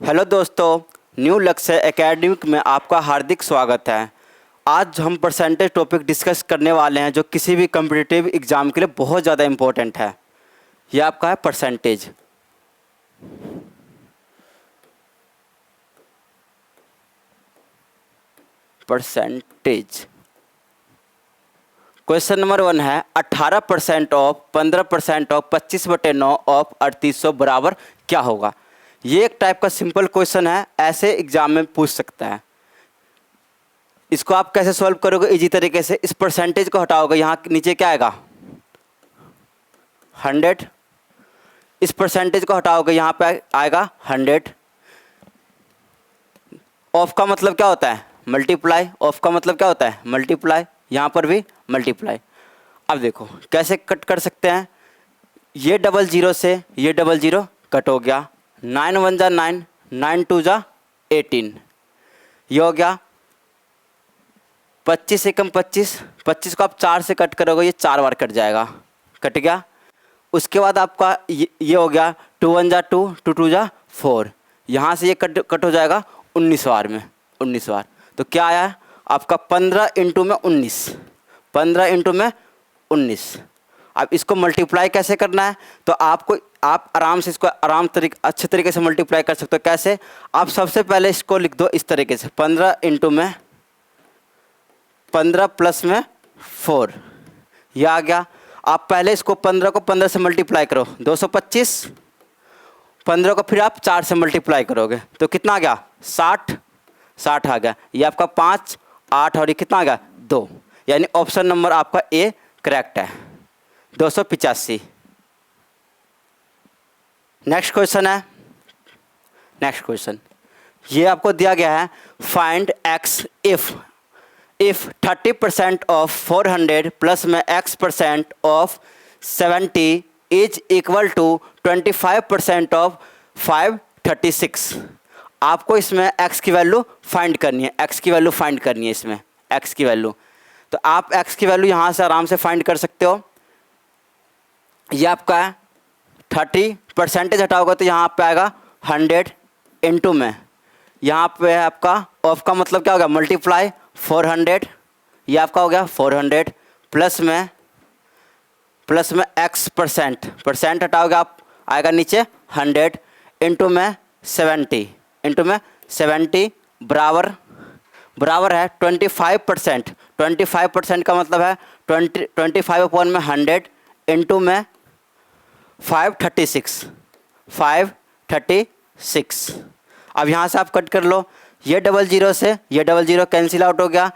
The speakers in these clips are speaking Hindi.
हेलो दोस्तों, न्यू लक्ष्य एकेडमिक में आपका हार्दिक स्वागत है। आज हम परसेंटेज टॉपिक डिस्कस करने वाले हैं जो किसी भी कम्पिटिटिव एग्ज़ाम के लिए बहुत ज़्यादा इम्पोर्टेंट है। ये आपका है परसेंटेज। क्वेश्चन नंबर 1 है 18% ऑफ 15% ऑफ 25/9 ऑफ 3800 बराबर क्या होगा। ये एक टाइप का सिंपल क्वेश्चन है, ऐसे एग्जाम में पूछ सकता है। इसको आप कैसे सॉल्व करोगे इजी तरीके से। इस परसेंटेज को हटाओगे, यहाँ नीचे क्या आएगा 100। इस परसेंटेज को हटाओगे, यहाँ पे आएगा 100। ऑफ का मतलब क्या होता है मल्टीप्लाई। ऑफ का मतलब क्या होता है मल्टीप्लाई। यहाँ पर भी मल्टीप्लाई। अब देखो कैसे कट कर सकते हैं। ये 00 से ये 00 कट हो गया। 9 1 जा 9, 9 2 जा 18। ये हो गया 25 एकम 25। 25 को आप 4 से कट करोगे, ये 4 बार कट जाएगा, कट गया। उसके बाद आपका ये हो गया 2 1 जा 2, 2 2 जा 4। यहाँ से ये कट हो जाएगा 19 बार में, 19 बार। तो क्या आया है आपका 15 इंटू में 19, 15 इंटू में 19। अब इसको मल्टीप्लाई कैसे करना है, तो आप आराम से इसको अच्छे तरीके से मल्टीप्लाई कर सकते हो। कैसे, आप सबसे पहले इसको लिख दो इस तरीके से 15 इंटू में 15 प्लस में 4, यह आ गया। आप पहले इसको 15 को 15 से मल्टीप्लाई करो 225। 15 को फिर आप 4 से मल्टीप्लाई करोगे तो कितना आ गया 60, 60 आ गया। ये आपका 5 8 और ये कितना आ गया 2, यानी ऑप्शन नंबर आपका ए करेक्ट है, 285। नेक्स्ट क्वेश्चन है। नेक्स्ट क्वेश्चन ये आपको दिया गया है find x if 30% of 400 plus में x% of 70 is equal to 25% of 536। आपको इसमें x की वैल्यू फाइंड करनी है। x की वैल्यू फाइंड करनी है इसमें, x की वैल्यू। तो आप x की वैल्यू यहाँ से आराम से फाइंड कर सकते हो। ये आपका है 30% हटाओगे तो यहाँ पे आएगा 100 इंटू में, यहाँ पे है आपका ऑफ का मतलब क्या होगा मल्टीप्लाई 400। ये आपका हो गया 400 प्लस में x% हटाओगे आप आएगा नीचे 100 इंटू में 70 बराबर है 25%। 25% का मतलब है 25 अपॉन में 100 इंटू में 536। अब यहाँ से आप कट कर लो, ये 00 से ये 00 कैंसिल आउट हो गया।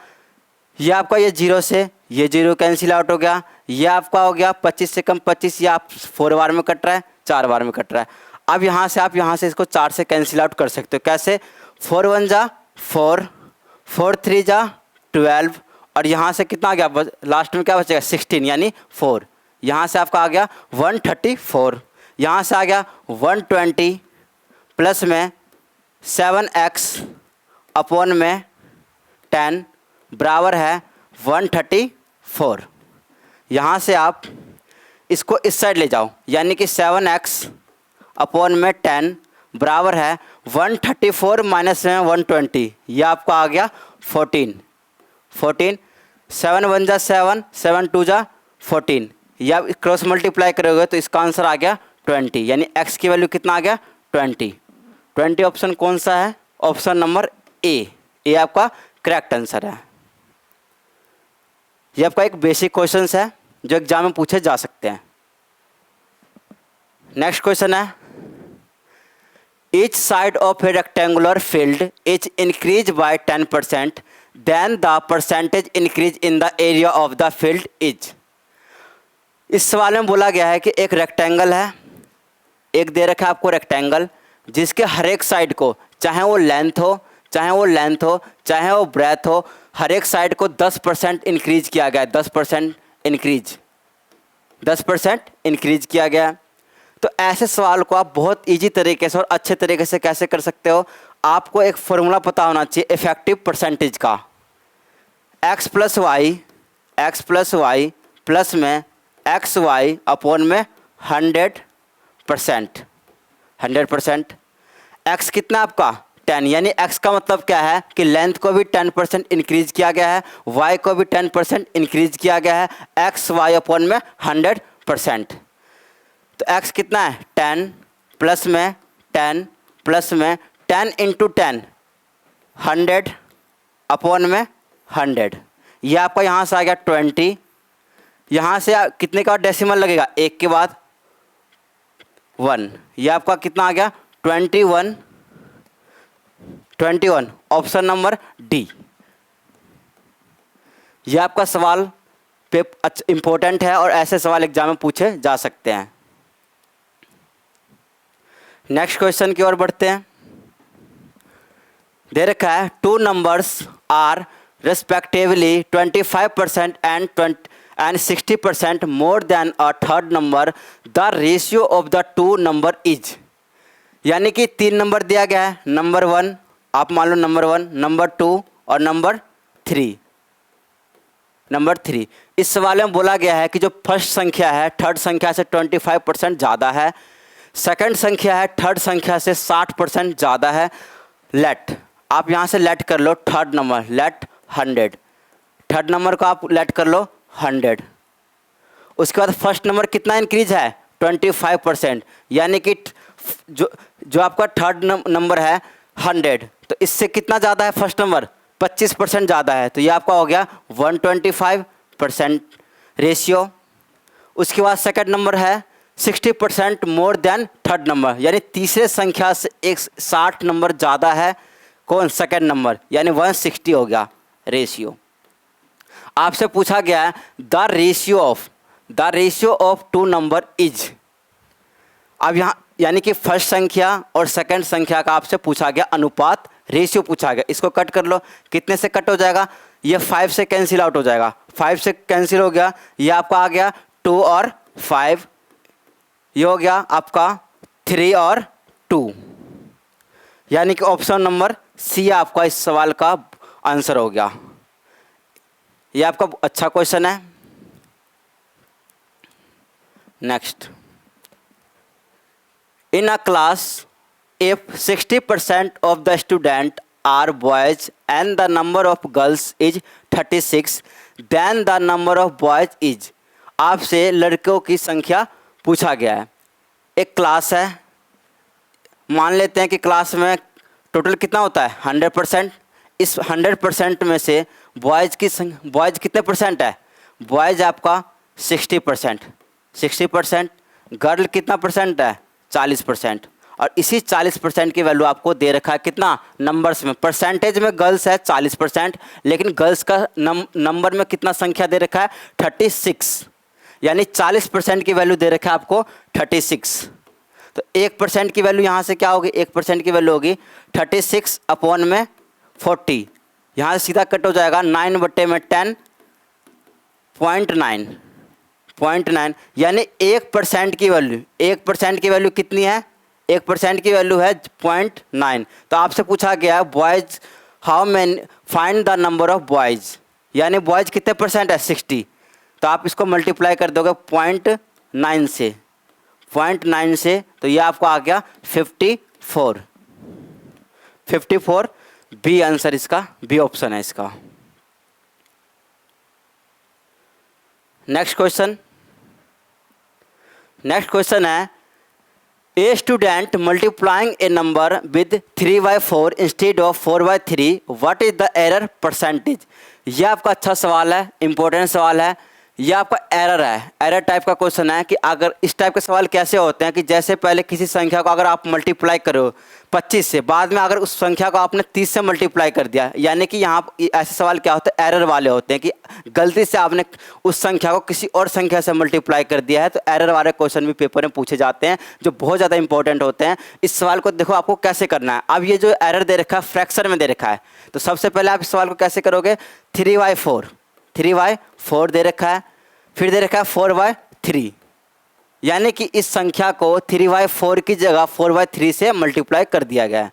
ये आपका ये 0 से ये 0 कैंसिल आउट हो गया। ये आपका हो गया 25 से कम 25, ये आप 4 बार में कट रहा है, 4 बार में कट रहा है। अब यहाँ से आप यहाँ से इसको 4 से कैंसिल आउट कर सकते हो। कैसे, 4 1 जा 4, 4 3 जा 12 और यहाँ से कितना आ गया लास्ट में क्या बचेगा 16 यानी 4। यहाँ से आपका आ गया 134। यहाँ से आ गया 120 प्लस में 7x अपॉन में 10 बराबर है 134। यहाँ से आप इसको इस साइड ले जाओ, यानी कि 7x अपॉन में 10 बराबर है 134 माइनस में 120। यह आपका आ गया 14। 7 1 जा 7, 7 2 जा 14। या क्रॉस मल्टीप्लाई करोगे तो इसका आंसर आ गया 20, यानी x की वैल्यू कितना आ गया 20। ऑप्शन कौन सा है, ऑप्शन नंबर ए आपका करेक्ट आंसर है। ये आपका एक बेसिक क्वेश्चन है जो एग्जाम में पूछे जा सकते हैं। नेक्स्ट क्वेश्चन है each side of a rectangular field is increased by 10%, then the percentage increase in the area of the field is। इस सवाल में बोला गया है कि एक रेक्टेंगल है, एक दे रखा है आपको रेक्टेंगल, जिसके हर एक साइड को चाहे वो लेंथ हो चाहे वो ब्रेथ हो, हर एक साइड को 10% इंक्रीज किया गया है। 10% इंक्रीज किया गया है। तो ऐसे सवाल को आप बहुत इजी तरीके से और अच्छे तरीके से कैसे कर सकते हो, आपको एक फॉर्मूला पता होना चाहिए इफेक्टिव परसेंटेज का। x प्लस वाई प्लस में एक्स वाई अपॉन में 100%। x कितना है आपका 10, यानी x का मतलब क्या है कि लेंथ को भी 10% इंक्रीज किया गया है, y को भी 10% इंक्रीज किया गया है, x y अपॉन में 100%। तो x कितना है 10 प्लस में 10 प्लस में 10 इंटू 10 100 अपॉन में 100, ये आपका यहाँ से आ गया 20। यहाँ से कितने का डेसिमल लगेगा, एक के बाद 1, ये आपका कितना आ गया 21। Option number D. ये आपका सवाल पे इम्पोर्टेंट है और ऐसे सवाल एग्जाम में पूछे जा सकते हैं। नेक्स्ट क्वेश्चन की ओर बढ़ते हैं। दे रखा है 2 numbers are respectively 25% and 60% more than a third number, the ratio of the two number is। यानी कि 3 नंबर दिया गया है, नंबर 1 आप मान लो नंबर 1, नंबर 2 और नंबर 3। इस सवाल में बोला गया है कि जो फर्स्ट संख्या है थर्ड संख्या से 25% ज़्यादा है, सेकंड संख्या है थर्ड संख्या से 60% ज़्यादा है। लेट, आप यहाँ से लेट कर लो third number, let 100, third number को आप लेट कर लो 100। उसके बाद फर्स्ट नंबर कितना इंक्रीज है 25%, यानी कि जो आपका थर्ड नंबर है 100, तो इससे कितना ज़्यादा है फर्स्ट नंबर 25% ज़्यादा है, तो ये आपका हो गया 125% रेशियो। उसके बाद सेकंड नंबर है 60% मोर देन थर्ड नंबर, यानी तीसरे संख्या से 60 नंबर ज़्यादा है कौन, सेकंड नंबर, यानी 160 हो गया रेशियो। आपसे पूछा गया है the ratio of 2 number is. अब यहाँ यानी कि फर्स्ट संख्या और सेकंड संख्या का आपसे पूछा गया अनुपात, रेशियो पूछा गया। इसको कट कर लो, कितने से कट हो जाएगा, ये 5 से कैंसिल आउट हो जाएगा, 5 से कैंसिल हो गया, ये आपका आ गया 2 और 5, ये हो गया आपका 3 और 2, यानी कि ऑप्शन नंबर सी आपका इस सवाल का आंसर हो गया। ये आपका अच्छा क्वेश्चन है। Next, in a class if 60% of the student are boys and the number of girls is 36, then the number of boys is. आपसे लड़कों की संख्या पूछा गया है। एक क्लास है, मान लेते हैं कि क्लास में टोटल कितना होता है 100%। इस 100% में से बॉयज़ कितने परसेंट है, बॉयज़ आपका 60%, गर्ल कितना परसेंट है 40%, और इसी 40% की वैल्यू आपको दे रखा है कितना नंबर्स में। परसेंटेज में गर्ल्स है 40%, लेकिन गर्ल्स का नंबर में कितना संख्या दे रखा है 36, यानी 40% की वैल्यू दे रखा है आपको 36। तो 1% की वैल्यू यहाँ से क्या होगी, 1% की वैल्यू होगी 36 अपॉन में 40, यहाँ से सीधा कट हो जाएगा 9 बट्टे में 10, 0.9, यानी 1% की वैल्यू, 1% की वैल्यू कितनी है, 1% की वैल्यू है 0.9। तो आपसे पूछा गया है boys how many, find the number of boys, यानी बॉयज़ कितने परसेंट है 60। तो आप इसको मल्टीप्लाई कर दोगे 0.9 से, तो ये आपको आ गया 54। बी आंसर इसका, बी ऑप्शन है इसका। नेक्स्ट क्वेश्चन है a student multiplying A number with 3/4 instead of 4/3, what is the error percentage. यह आपका अच्छा सवाल है, इंपॉर्टेंट सवाल है। यह आपका एरर है, एरर टाइप का क्वेश्चन है कि अगर इस टाइप के सवाल कैसे होते हैं कि जैसे पहले किसी संख्या को अगर आप मल्टीप्लाई करो 25 से, बाद में अगर उस संख्या को आपने 30 से मल्टीप्लाई कर दिया, यानी कि यहाँ ऐसे सवाल क्या होते हैं एरर वाले होते हैं कि गलती से आपने उस संख्या को किसी और संख्या से मल्टीप्लाई कर दिया है। तो एरर वाले क्वेश्चन भी पेपर में पूछे जाते हैं जो बहुत ज़्यादा इंपॉर्टेंट होते हैं। इस सवाल को देखो आपको कैसे करना है। अब ये जो एरर दे रखा है फ्रैक्शन में दे रखा है, तो सबसे पहले आप इस सवाल को कैसे करोगे, 3/4 दे रखा है, फिर दे रखा है 4/3, यानी कि इस संख्या को 3/4 की जगह 4/3 से मल्टीप्लाई कर दिया गया है।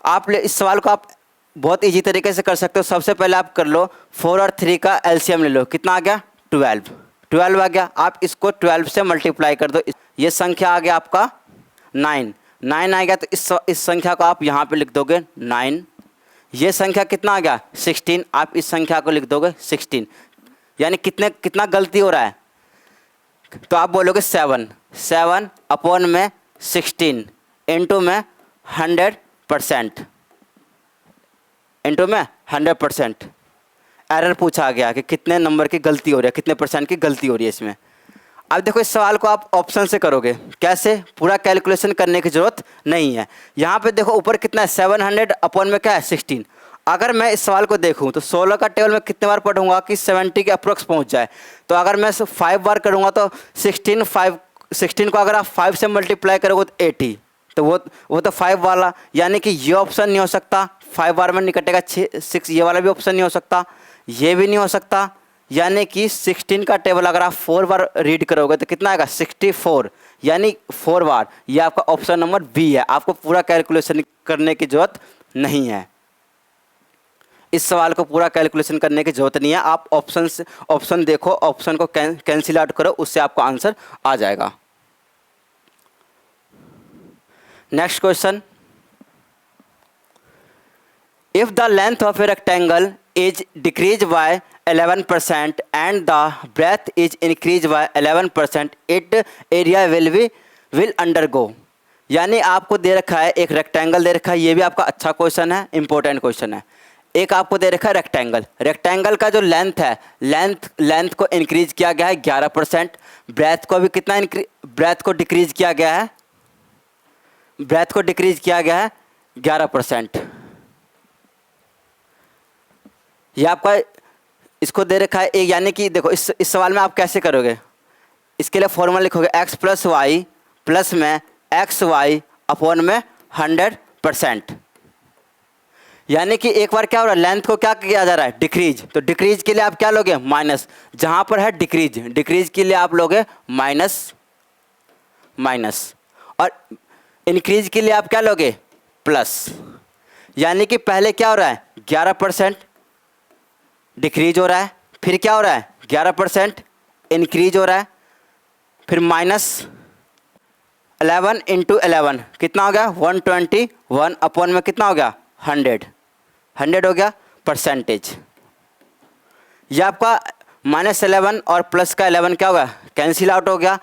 आप इस सवाल को आप बहुत इजी तरीके से कर सकते हो। सबसे पहले आप कर लो 4 और 3 का एलसीएम ले लो, कितना आ गया 12 आ गया। आप इसको 12 से मल्टीप्लाई कर दो, ये संख्या आ गया आपका 9 9 आएगा तो इस संख्या को आप यहाँ पे लिख दोगे 9। ये संख्या कितना आ गया 16, आप इस संख्या को लिख दोगे 16। यानी कितना गलती हो रहा है, तो आप बोलोगे 7 अपॉन में 16 इंटू में 100%, इंटू में 100%। एरर पूछा गया कि कितने नंबर की गलती हो रही है, कितने परसेंट की गलती हो रही है इसमें। अब देखो इस सवाल को आप ऑप्शन से करोगे, कैसे, पूरा कैलकुलेशन करने की ज़रूरत नहीं है। यहाँ पे देखो ऊपर कितना है 700 अपॉन में क्या है 16। अगर मैं इस सवाल को देखूँ तो 16 का टेबल में कितने बार पढ़ूंगा कि 70 के अप्रोक्स पहुँच जाए। तो अगर मैं 5 बार करूँगा तो 16 को अगर आप 5 से मल्टीप्लाई करोगे तो 80, तो वो तो 5 वाला, यानी कि ये ऑप्शन नहीं हो सकता। 5 बार में निकटेगा 6, ये वाला भी ऑप्शन नहीं हो सकता, ये भी नहीं हो सकता। यानी कि 16 का टेबल अगर आप 4 बार रीड करोगे तो कितना आएगा 64, यानी 4 बार। ये आपका ऑप्शन नंबर बी है। आपको पूरा कैलकुलेशन करने की ज़रूरत नहीं है, इस सवाल को पूरा कैलकुलेशन करने की ज़रूरत नहीं है। आप ऑप्शन देखो, ऑप्शन को कैंसिल आउट करो, उससे आपका आंसर आ जाएगा। Next question, if the length of a rectangle is decrease by 11% and the breadth is increased by 11%, its area will undergo। यानी आपको दे रखा है एक रेक्टेंगल दे रखा है, ये भी आपका अच्छा क्वेश्चन है, इंपॉर्टेंट क्वेश्चन है। एक आपको दे रखा है रेक्टेंगल का जो लेंथ है, लेंथ को इंक्रीज किया गया है 11%, ब्रेथ को भी कितना ब्रेथ को डिक्रीज किया गया है, ब्रेथ को डिक्रीज किया गया है 11%। ये आपका इसको दे रखा है एक, यानी कि देखो इस सवाल में आप कैसे करोगे, इसके लिए फॉर्मूला लिखोगे x प्लस वाई प्लस में एक्स वाई अपॉन में 100%। यानी कि एक बार क्या हो रहा है, लेंथ को क्या किया जा रहा है डिक्रीज, तो डिक्रीज के लिए आप क्या लोगे माइनस, जहाँ पर है डिक्रीज के लिए आप लोगे माइनस, और इंक्रीज के लिए आप क्या लोगे प्लस। यानी कि पहले क्या हो रहा है 11% डिक्रीज हो रहा है, फिर क्या हो रहा है 11% इंक्रीज हो रहा है, फिर -11 इंटू 11 कितना हो गया 121 अपॉन में कितना हो गया 100 हो गया परसेंटेज। ये आपका -11 और प्लस का 11 क्या होगा कैंसिल आउट हो गया।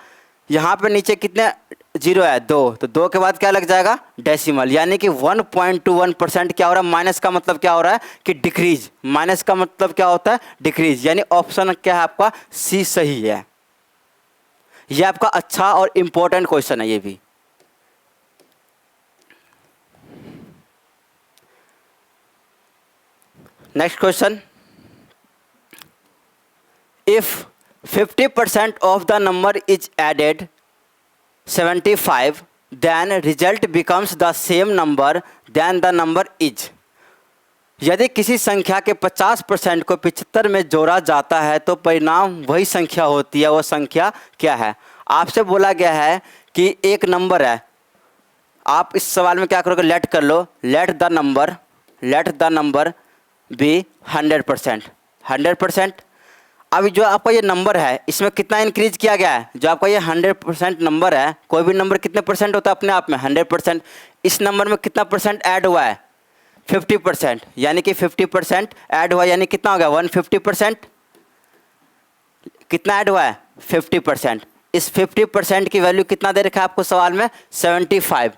यहाँ पे नीचे कितने 0 है 2, तो 2 के बाद क्या लग जाएगा डेसिमल, यानी कि 1.21% क्या हो रहा है, माइनस का मतलब क्या हो रहा है कि डिक्रीज, माइनस का मतलब क्या होता है डिक्रीज, यानी ऑप्शन क्या है आपका सी सही है। ये आपका अच्छा और इम्पोर्टेंट क्वेश्चन है ये भी। Next question, if 50% of the number is added 75, then result becomes the same number than the number is। यदि किसी संख्या के 50% को 75 में जोड़ा जाता है तो परिणाम वही संख्या होती है, वो संख्या क्या है। आपसे बोला गया है कि एक नंबर है, आप इस सवाल में क्या करोगे लेट कर लो, लेट द नंबर बी 100%। अभी जो आपका ये नंबर है इसमें कितना इंक्रीज किया गया है, जो आपका ये 100% नंबर है, कोई भी नंबर कितने परसेंट होता है अपने आप में 100%, इस नंबर में कितना परसेंट ऐड हुआ है 50%, यानी कि 50% ऐड हुआ, यानी कितना हो गया 150%, कितना ऐड हुआ है 50%। इस 50% की वैल्यू कितना दे रखा है आपको सवाल में 75,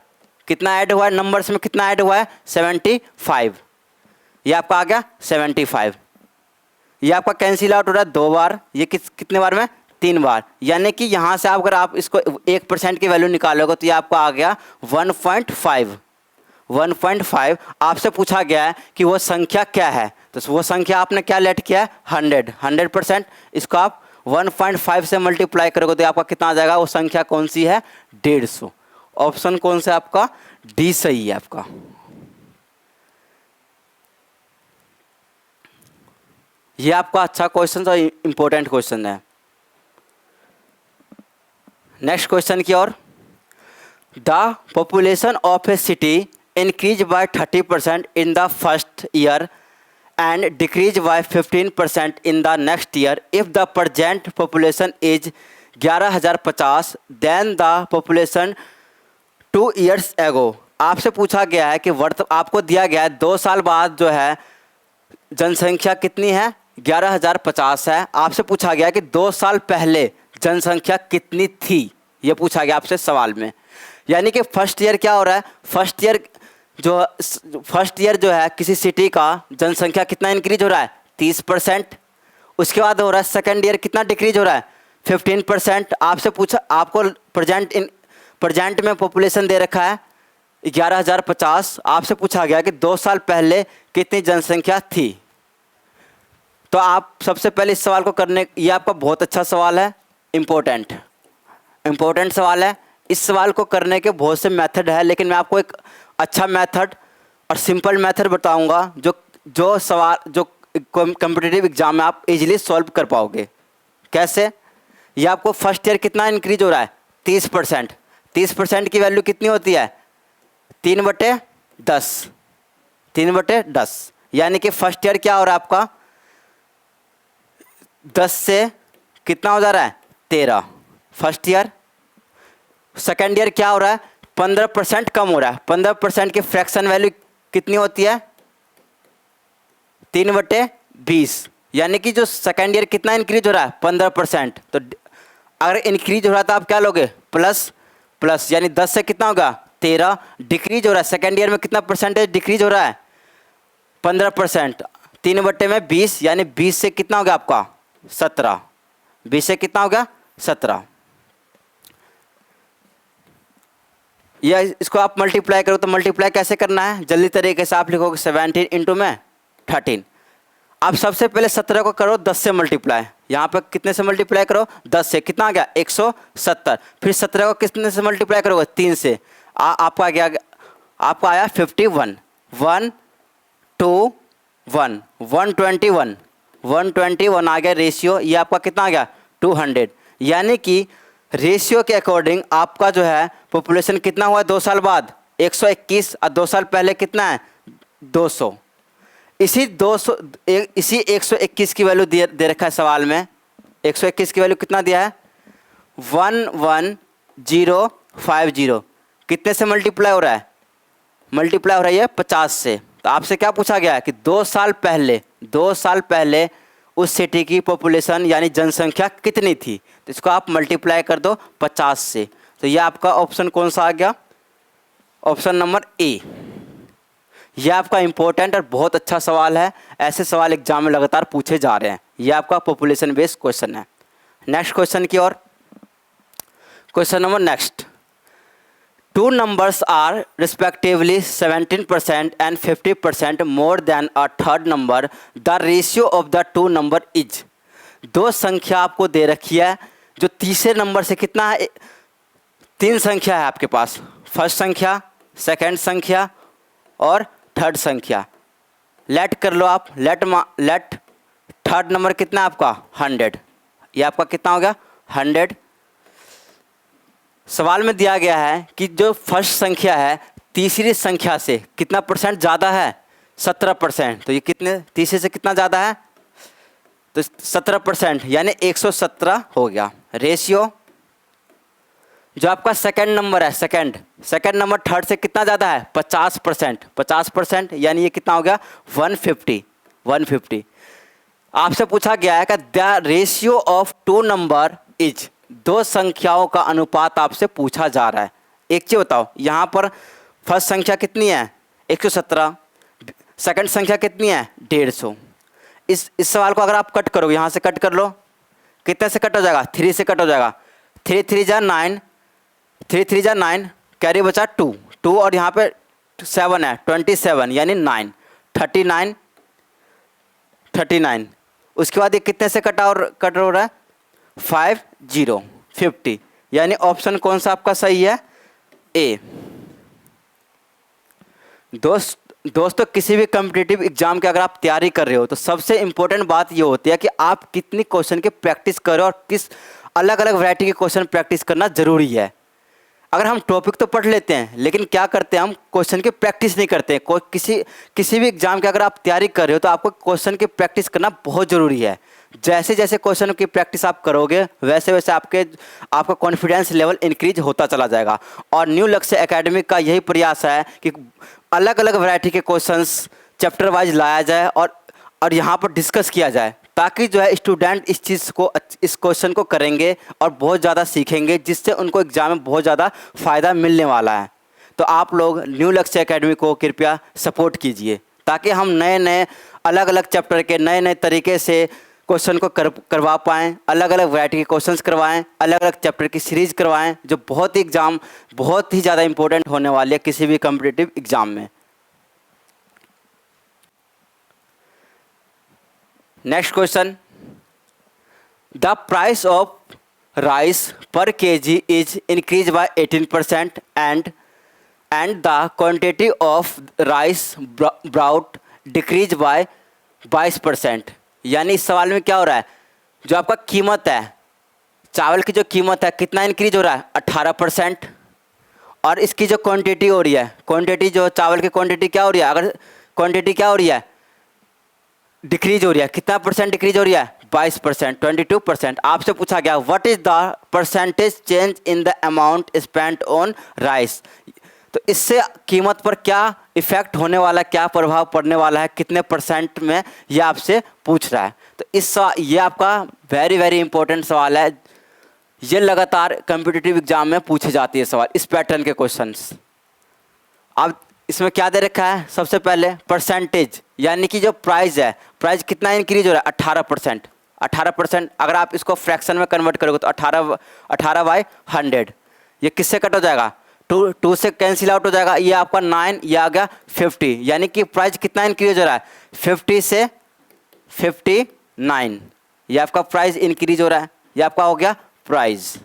कितना ऐड हुआ है नंबर्स में, कितना ऐड हुआ है 75, ये आपका आ गया 75। ये आपका कैंसिल आउट हो रहा है 2 बार, ये कितने बार में 3 बार, यानी कि यहाँ से अगर आप इसको 1% की वैल्यू निकालोगे तो ये आपका आ गया 1.5। आपसे पूछा गया है कि वो संख्या क्या है, तो वो संख्या आपने क्या लेट किया है 100%। इसको आप 1.5 से मल्टीप्लाई करोगे तो आपका कितना आ जाएगा, वो संख्या कौन सी है 150। ऑप्शन कौन सा आपका डी सही है आपका। ये आपका अच्छा क्वेश्चन और इम्पोर्टेंट क्वेश्चन है। नेक्स्ट क्वेश्चन की ओर, the population of a city increase by 30% in the first year and decrease by 15% in the next year. If the present population is 11,050, then the population 2 years ago आपसे पूछा गया है कि आपको दिया गया है 2 साल बाद जो है जनसंख्या कितनी है, 11,050 है। आपसे पूछा गया है कि 2 साल पहले जनसंख्या कितनी थी, ये पूछा गया आपसे सवाल में। यानी कि फर्स्ट ईयर क्या हो रहा है, फर्स्ट ईयर जो है किसी सिटी का जनसंख्या कितना इंक्रीज हो रहा है, 30%। उसके बाद हो रहा है सेकेंड ईयर कितना डिक्रीज हो रहा है, 15%। आपसे पूछा, आपको प्रेजेंट में पॉपुलेशन दे रखा है 11,050। आपसे पूछा गया कि 2 साल पहले कितनी जनसंख्या थी। तो आप सबसे पहले इस सवाल को करने, ये आपका बहुत अच्छा सवाल है, इम्पोर्टेंट सवाल है। इस सवाल को करने के बहुत से मेथड है, लेकिन मैं आपको एक अच्छा मेथड और सिंपल मेथड बताऊंगा जो कॉम्पिटिटिव एग्जाम में आप इजीली सॉल्व कर पाओगे। कैसे? ये आपको फर्स्ट ईयर कितना इंक्रीज हो रहा है, 30%। 30% की वैल्यू कितनी होती है, 3/10। 3/10 यानी कि फर्स्ट ईयर क्या हो रहा है आपका, 10 से कितना हो जा रहा है, 13 फर्स्ट ईयर। सेकेंड ईयर क्या हो रहा है, 15% कम हो रहा है। 15% की फ्रैक्शन वैल्यू कितनी होती है, 3/20। यानी कि जो सेकेंड ईयर कितना इंक्रीज हो रहा है, 15%। तो अगर इंक्रीज हो रहा है तो आप क्या लोगे, प्लस, यानी 10 से कितना होगा, 13। डिक्रीज हो रहा है, सेकेंड ईयर में कितना परसेंटेज डिक्रीज हो रहा है, 15%। 3/20 यानी 20 से कितना हो गया आपका, 17। 20 से कितना हो गया, 17। या इसको आप मल्टीप्लाई करो, तो मल्टीप्लाई कैसे करना है, जल्दी तरीके से आप लिखोगे 17 इंटू में 13। आप सबसे पहले 17 को करो 10 से मल्टीप्लाई। यहाँ पर कितने से मल्टीप्लाई करो, 10 से, कितना आ गया, 170। फिर 17 को कितने से मल्टीप्लाई करोगे, 3 से, आपका गया, आपका आया 51। 1 2 1 121 121 आ गया रेशियो। ये आपका कितना आ गया, 200। यानी कि रेशियो के अकॉर्डिंग आपका जो है पॉपुलेशन कितना हुआ 2 साल बाद, 121। और 2 साल पहले कितना है, 200। इसी 121 की वैल्यू दे रखा है सवाल में। 121 की वैल्यू कितना दिया है, 11050। कितने से मल्टीप्लाई हो रहा है, मल्टीप्लाई हो रहा है 50 से। तो आपसे क्या पूछा गया है कि 2 साल पहले उस सिटी की पॉपुलेशन यानी जनसंख्या कितनी थी। तो इसको आप मल्टीप्लाई कर दो 50 से। तो ये आपका ऑप्शन कौन सा आ गया, ऑप्शन नंबर ए। यह आपका इंपॉर्टेंट और बहुत अच्छा सवाल है। ऐसे सवाल एग्जाम में लगातार पूछे जा रहे हैं। यह आपका पॉपुलेशन बेस्ड क्वेश्चन है। नेक्स्ट क्वेश्चन की ओर, question number next. 2 numbers are respectively 17% and 50% more than a third number. The ratio of the 2 number is। 2 संख्या आपको दे रखी है, जो तीसरे नंबर से कितना है, 3 संख्या है आपके पास, फर्स्ट संख्या, सेकंड संख्या और थर्ड संख्या। लेट कर लो आप, लेट थर्ड नंबर कितना है आपका, 100। ये आपका कितना हो गया, 100। सवाल में दिया गया है कि जो फर्स्ट संख्या है तीसरी संख्या से कितना परसेंट ज़्यादा है, 17%। तो ये कितने, तीसरे से कितना ज़्यादा है, तो 17%, यानी 117 हो गया। रेशियो जो आपका सेकंड नंबर है, सेकंड नंबर थर्ड से कितना ज़्यादा है, 50%, यानी ये कितना हो गया, 150। आपसे पूछा गया है कि the ratio of 2 number is. 2 संख्याओं का अनुपात आपसे पूछा जा रहा है। एक चीज़ बताओ, यहाँ पर फर्स्ट संख्या कितनी है, 117, सेकंड संख्या कितनी है, 150। इस सवाल को अगर आप कट करोगे, यहाँ से कट कर लो, कितने से कट हो जाएगा, 3 से कट हो जाएगा। 3 3 जा 9, 3 3 जा 9, कैरी बचा 2 और यहाँ पे 7 है, 27 यानी 9, 39। उसके बाद ये कितने से कट हो रहा है, 50, यानी ऑप्शन कौन सा आपका सही है, ए। दोस्तों किसी भी कॉम्पिटिटिव एग्जाम के अगर आप तैयारी कर रहे हो तो सबसे इंपॉर्टेंट बात ये होती है कि आप कितनी क्वेश्चन की प्रैक्टिस करो और किस अलग अलग वैरायटी के क्वेश्चन प्रैक्टिस करना ज़रूरी है। अगर हम टॉपिक तो पढ़ लेते हैं, लेकिन क्या करते हैं, हम क्वेश्चन की प्रैक्टिस नहीं करते हैं। किसी भी एग्जाम की अगर आप तैयारी कर रहे हो तो आपको क्वेश्चन की प्रैक्टिस करना बहुत ज़रूरी है, जैसे जैसे क्वेश्चन की प्रैक्टिस आप करोगे वैसे वैसे आपका कॉन्फिडेंस लेवल इंक्रीज होता चला जाएगा। और न्यू लक्ष्य एकेडमिक का यही प्रयास है कि अलग अलग वैरायटी के क्वेश्चंस चैप्टर वाइज लाया जाए और यहाँ पर डिस्कस किया जाए, ताकि जो है स्टूडेंट इस क्वेश्चन को करेंगे और बहुत ज़्यादा सीखेंगे, जिससे उनको एग्जाम में बहुत ज़्यादा फ़ायदा मिलने वाला है। तो आप लोग न्यू लक्ष्य एकेडमी को कृपया सपोर्ट कीजिए, ताकि हम नए नए अलग अलग चैप्टर के नए नए तरीके से क्वेश्चन को करवा पाएँ, अलग अलग वैरायटी के क्वेश्चंस करवाएं, अलग अलग चैप्टर की सीरीज़ करवाएं, जो बहुत ही ज़्यादा इंपॉर्टेंट होने वाली है किसी भी कॉम्पिटिटिव एग्ज़ाम में। Next question, the price of rice पर kg is increase bye 18% and the quantity of rice brought decrease by 22%। यानी इस सवाल में क्या हो रहा है, जो आपका कीमत है, चावल की जो कीमत है कितना इंक्रीज हो रहा है 18%, और इसकी जो क्वांटिटी हो रही है, क्वांटिटी जो चावल की क्वांटिटी क्या हो रही है, अगर क्वांटिटी क्या हो रही है डिक्रीज हो रही है, कितना परसेंट डिक्रीज हो रही है 22%, 22%। आपसे पूछा गया what is the percentage change in the amount spent on rice. तो इससे कीमत पर क्या इफेक्ट होने वाला है, क्या प्रभाव पड़ने वाला है, कितने परसेंट में, ये आपसे पूछ रहा है। तो ये आपका वेरी वेरी इंपॉर्टेंट सवाल है, ये लगातार कॉम्पिटिटिव एग्जाम में पूछे जाती है सवाल, इस पैटर्न के क्वेश्चंस। अब इसमें क्या दे रखा है, सबसे पहले परसेंटेज, यानी कि जो प्राइस है, प्राइस कितना इंक्रीज हो रहा है 18%। 18% अगर आप इसको फ्रैक्शन में कन्वर्ट करोगे तो 18/100, ये किससे कट हो जाएगा, 2 से कैंसिल आउट हो जाएगा, ये आपका 9, ये आ गया 50, यानी कि प्राइस कितना इंक्रीज हो रहा है 50 से 59, ये आपका प्राइस इंक्रीज हो रहा है, ये आपका हो गया प्राइस।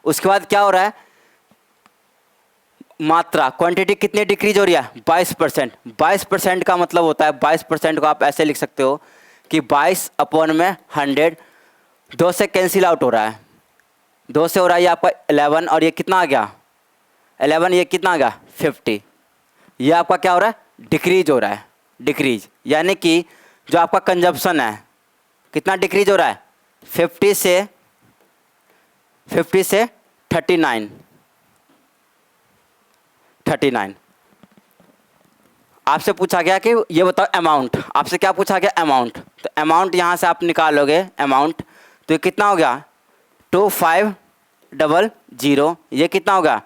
उसके बाद क्या हो रहा है, मात्रा, क्वांटिटी कितनी डिक्रीज हो रही है 22%। 22% का मतलब होता है, 22% को आप ऐसे लिख सकते हो कि 22/100, 2 से कैंसिल आउट हो रहा है, 2 से हो रहा है ये आपका 11, और ये कितना आ गया 11, ये कितना आ गया 50, ये आपका क्या हो रहा है डिक्रीज हो रहा है, डिक्रीज, यानी कि जो आपका कंजप्शन है कितना डिक्रीज हो रहा है 50 से 39। आपसे पूछा गया कि ये बताओ अमाउंट, आपसे क्या पूछा गया अमाउंट, तो अमाउंट यहाँ से आप निकालोगे अमाउंट, तो ये कितना हो गया 2500, ये कितना होगा,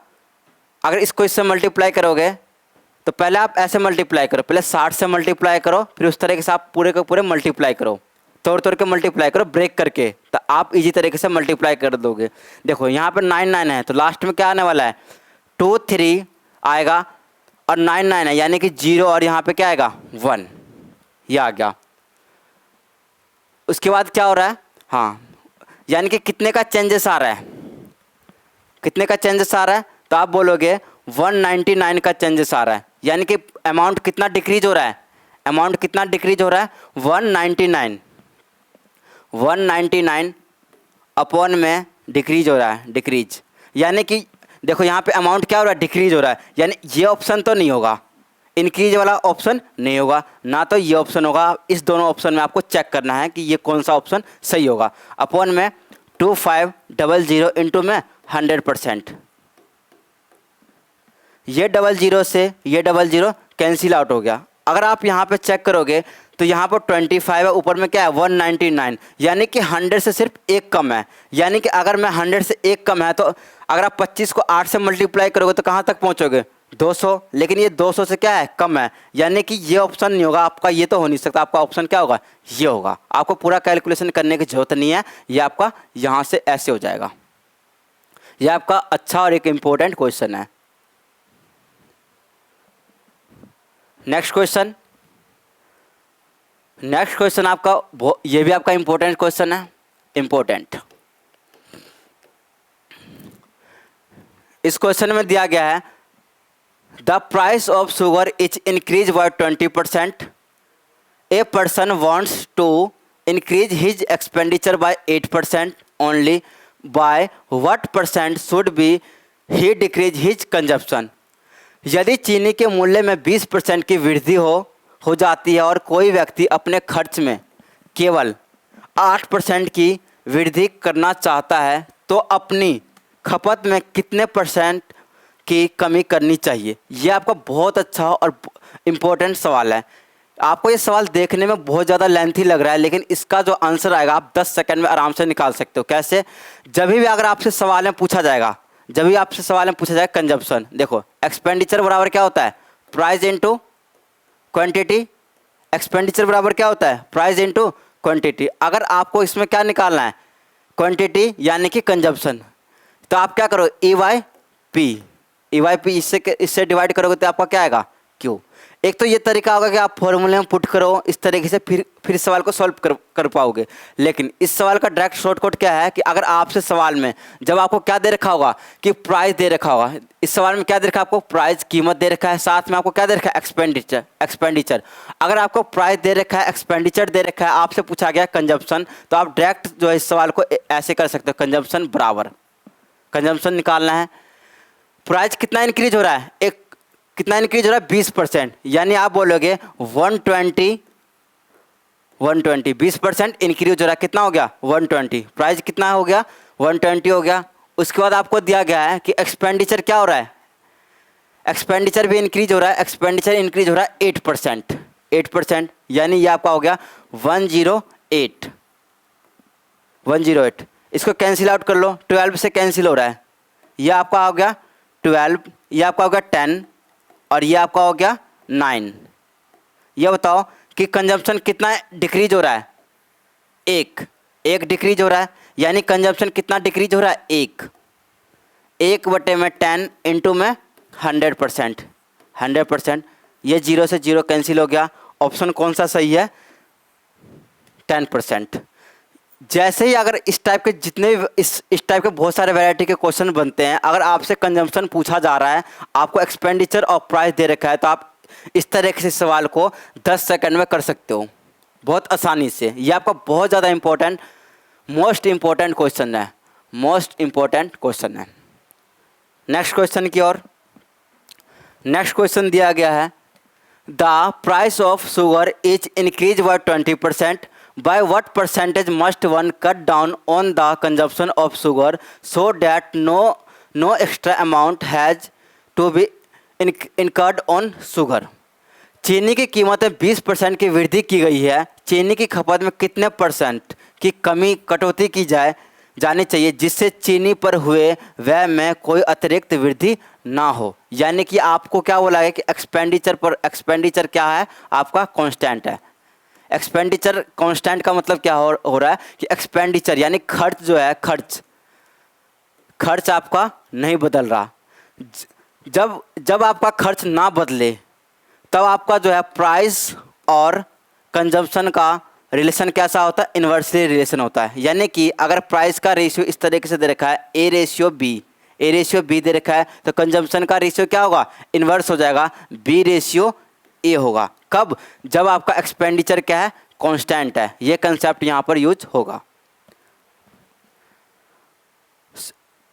अगर इसको इससे मल्टीप्लाई करोगे तो पहले आप ऐसे मल्टीप्लाई करो, पहले 60 से मल्टीप्लाई करो, फिर उस तरीके से आप पूरे के पूरे मल्टीप्लाई करो, तोड़ के मल्टीप्लाई करो ब्रेक करके, तो आप इजी तरीके से मल्टीप्लाई कर दोगे। देखो यहाँ पर 99 है, तो लास्ट में क्या आने वाला है 23 आएगा, और 99 है यानी कि 0, और यहाँ पे क्या आएगा 1, ये आ गया। उसके बाद क्या हो रहा है, हाँ, यानी कि कितने का चेंजेस आ रहा है, कितने का चेंजेस आ रहा है, तो आप बोलोगे 199 का चेंजेस आ रहा है, यानी कि अमाउंट कितना डिक्रीज हो रहा है, अमाउंट कितना डिक्रीज हो रहा है 199 अपॉन में डिक्रीज हो रहा है, डिक्रीज, यानी कि देखो यहाँ पे अमाउंट क्या हो रहा है डिक्रीज हो रहा है, यानी ये ऑप्शन तो नहीं होगा, इंक्रीज वाला ऑप्शन नहीं होगा, ना तो ये ऑप्शन होगा। इस दोनों ऑप्शन में आपको चेक करना है कि ये कौन सा ऑप्शन सही होगा। अपॉन में 2500 इंटू में 100%, ये 00 से ये 00 कैंसिल आउट हो गया। अगर आप यहाँ पे चेक करोगे तो यहाँ पर 25 है, ऊपर में क्या है 199, यानी कि 100 से सिर्फ एक कम है, यानी कि अगर मैं 100 से एक कम है तो अगर आप 25 को 8 से मल्टीप्लाई करोगे तो कहाँ तक पहुँचोगे 200, लेकिन ये 200 से क्या है कम है, यानी कि ये ऑप्शन नहीं होगा आपका, ये तो हो नहीं सकता, आपका ऑप्शन क्या होगा ये होगा। आपको पूरा कैलकुलेशन करने की जरूरत नहीं है, ये आपका यहाँ से ऐसे हो जाएगा। ये आपका अच्छा और एक इम्पोर्टेंट क्वेश्चन है। नेक्स्ट क्वेश्चन आपका ये भी आपका इंपॉर्टेंट क्वेश्चन है, इंपॉर्टेंट। इस क्वेश्चन में दिया गया है the price of sugar is increase by 20%, a person wants to increase his expenditure by 8% only, by what percent should be he decrease his consumption. यदि चीनी के मूल्य में 20% की वृद्धि हो जाती है और कोई व्यक्ति अपने खर्च में केवल 8% की वृद्धि करना चाहता है तो अपनी खपत में कितने % की कमी करनी चाहिए? ये आपका बहुत अच्छा और इम्पोर्टेंट सवाल है। आपको ये सवाल देखने में बहुत ज़्यादा लेंथी लग रहा है, लेकिन इसका जो आंसर आएगा आप 10 सेकंड में आराम से निकाल सकते हो। कैसे? जब भी अगर आपसे सवाल में पूछा जाएगा, जब भी आपसे सवाल में पूछा जाएगा कंजप्शन, देखो एक्सपेंडिचर बराबर क्या होता है? Price into quantity. एक्सपेंडिचर बराबर क्या होता है? Price into quantity. अगर आपको इसमें क्या निकालना है? क्वांटिटी यानी कि कंजप्शन, तो आप क्या करो? ई वाई पी इससे डिवाइड करोगे तो आपका क्या आएगा? क्यू। एक तो ये तरीका होगा कि आप फॉर्मूले में पुट करो, इस तरीके से फिर सवाल को सॉल्व कर पाओगे। लेकिन इस सवाल का डायरेक्ट शॉर्टकट क्या है कि अगर आपसे सवाल में जब आपको क्या दे रखा होगा कि प्राइस दे रखा होगा, इस सवाल में क्या दे रखा है आपको? प्राइस, कीमत दे रखा है, साथ में आपको क्या दे रखा है? एक्सपेंडिचर। अगर आपको प्राइस दे रखा है, एक्सपेंडिचर दे रखा है, आपसे पूछा गया कंजप्शन, तो आप डायरेक्ट जो है इस सवाल को ऐसे कर सकते हो, कंजप्शन बराबर, कंजप्शन निकालना है। प्राइस कितना इंक्रीज हो रहा है? कितना इंक्रीज हो रहा है? 20%। यानी आप बोलोगे 120 20% इंक्रीज हो रहा है। कितना हो गया? 120। प्राइस कितना हो गया? 120 हो गया। उसके बाद आपको दिया गया है कि एक्सपेंडिचर क्या हो रहा है? एक्सपेंडिचर भी इंक्रीज हो रहा है। एक्सपेंडिचर इंक्रीज हो रहा है 8%। 8% यानी ये आपका हो गया 108। 108। इसको कैंसिल आउट कर लो, 12 से कैंसिल हो रहा है। ये आपका हो गया 12, ये आपका हो गया 10 और ये आपका हो गया 9। ये बताओ कि कंजम्पशन कितना डिक्रीज हो रहा है? एक डिक्रीज हो रहा है। यानी कंजम्पशन कितना डिक्रीज हो रहा है? 1 बटे में 10 इंटू में 100%। 100%। ये 0 से 0 कैंसिल हो गया। ऑप्शन कौन सा सही है? 10%। जैसे ही अगर इस टाइप के जितने इस टाइप के बहुत सारे वैरायटी के क्वेश्चन बनते हैं, अगर आपसे कंजम्पशन पूछा जा रहा है, आपको एक्सपेंडिचर और प्राइस दे रखा है, तो आप इस तरह से सवाल को 10 सेकंड में कर सकते हो बहुत आसानी से। ये आपका बहुत ज़्यादा इम्पोर्टेंट, मोस्ट इम्पोर्टेंट क्वेश्चन है, मोस्ट इम्पोर्टेंट क्वेश्चन है। नेक्स्ट क्वेश्चन की ओर। नेक्स्ट क्वेश्चन दिया गया है, the price of sugar is increase by 20%. By what percentage must one cut down on the consumption of sugar so that no extra amount has to be incurred on sugar? चीनी की कीमत में 20% की वृद्धि की गई है। चीनी की खपत में कितने % की कटौती की जानी चाहिए जिससे चीनी पर हुए व्यय में कोई अतिरिक्त वृद्धि ना हो? यानी कि आपको क्या बोला है कि एक्सपेंडिचर क्या है? आपका कांस्टेंट है। एक्सपेंडिचर कांस्टेंट का मतलब क्या हो रहा है कि एक्सपेंडिचर यानी खर्च जो है, खर्च आपका नहीं बदल रहा। जब आपका खर्च ना बदले तब आपका जो है प्राइस और कंजम्पशन का रिलेशन कैसा होता है? इन्वर्सली रिलेशन होता है। यानी कि अगर प्राइस का रेशियो इस तरीके से दे रखा है ए रेशियो बी दे रखा है, तो कंजम्पशन का रेशियो क्या होगा? इन्वर्स हो जाएगा, बी रेशियो ए होगा। कब? जब आपका एक्सपेंडिचर क्या है? कांस्टेंट है। ये कंसेप्ट यहां पर यूज होगा।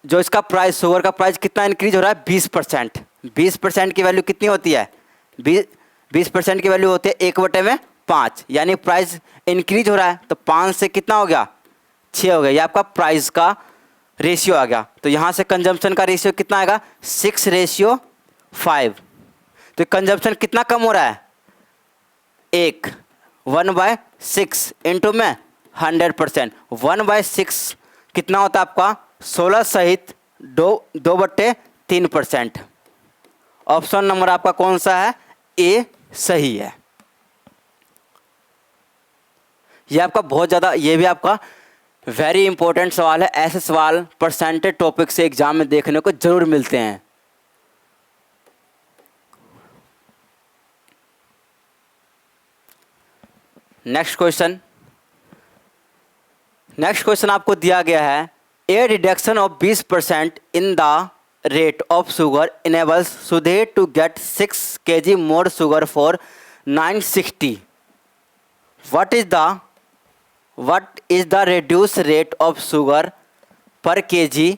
जो इसका प्राइस, शुगर का प्राइस कितना इंक्रीज हो रहा है? 20%। 20% की वैल्यू कितनी होती है? 20% की वैल्यू होती है 1/5। यानी प्राइस इंक्रीज हो रहा है तो 5 से कितना हो गया? 6 हो गया। ये आपका प्राइस का रेशियो आ गया। तो यहां से कंजम्पशन का रेशियो कितना आएगा? 6:5। तो कंजम्पशन कितना कम हो रहा है? 1/6 इंटू में 100%। 1/6 कितना होता है आपका? 16 सहित 2/3%। ऑप्शन नंबर आपका कौन सा है? ए सही है। ये आपका बहुत ज़्यादा, ये भी आपका वेरी इंपॉर्टेंट सवाल है। ऐसे सवाल परसेंटेज टॉपिक से एग्जाम में देखने को जरूर मिलते हैं। नेक्स्ट क्वेश्चन आपको दिया गया है, a reduction of 20% in the rate of sugar enables Sudhir to get 6 kg more sugar for 960. What is the reduced rate of sugar per kg?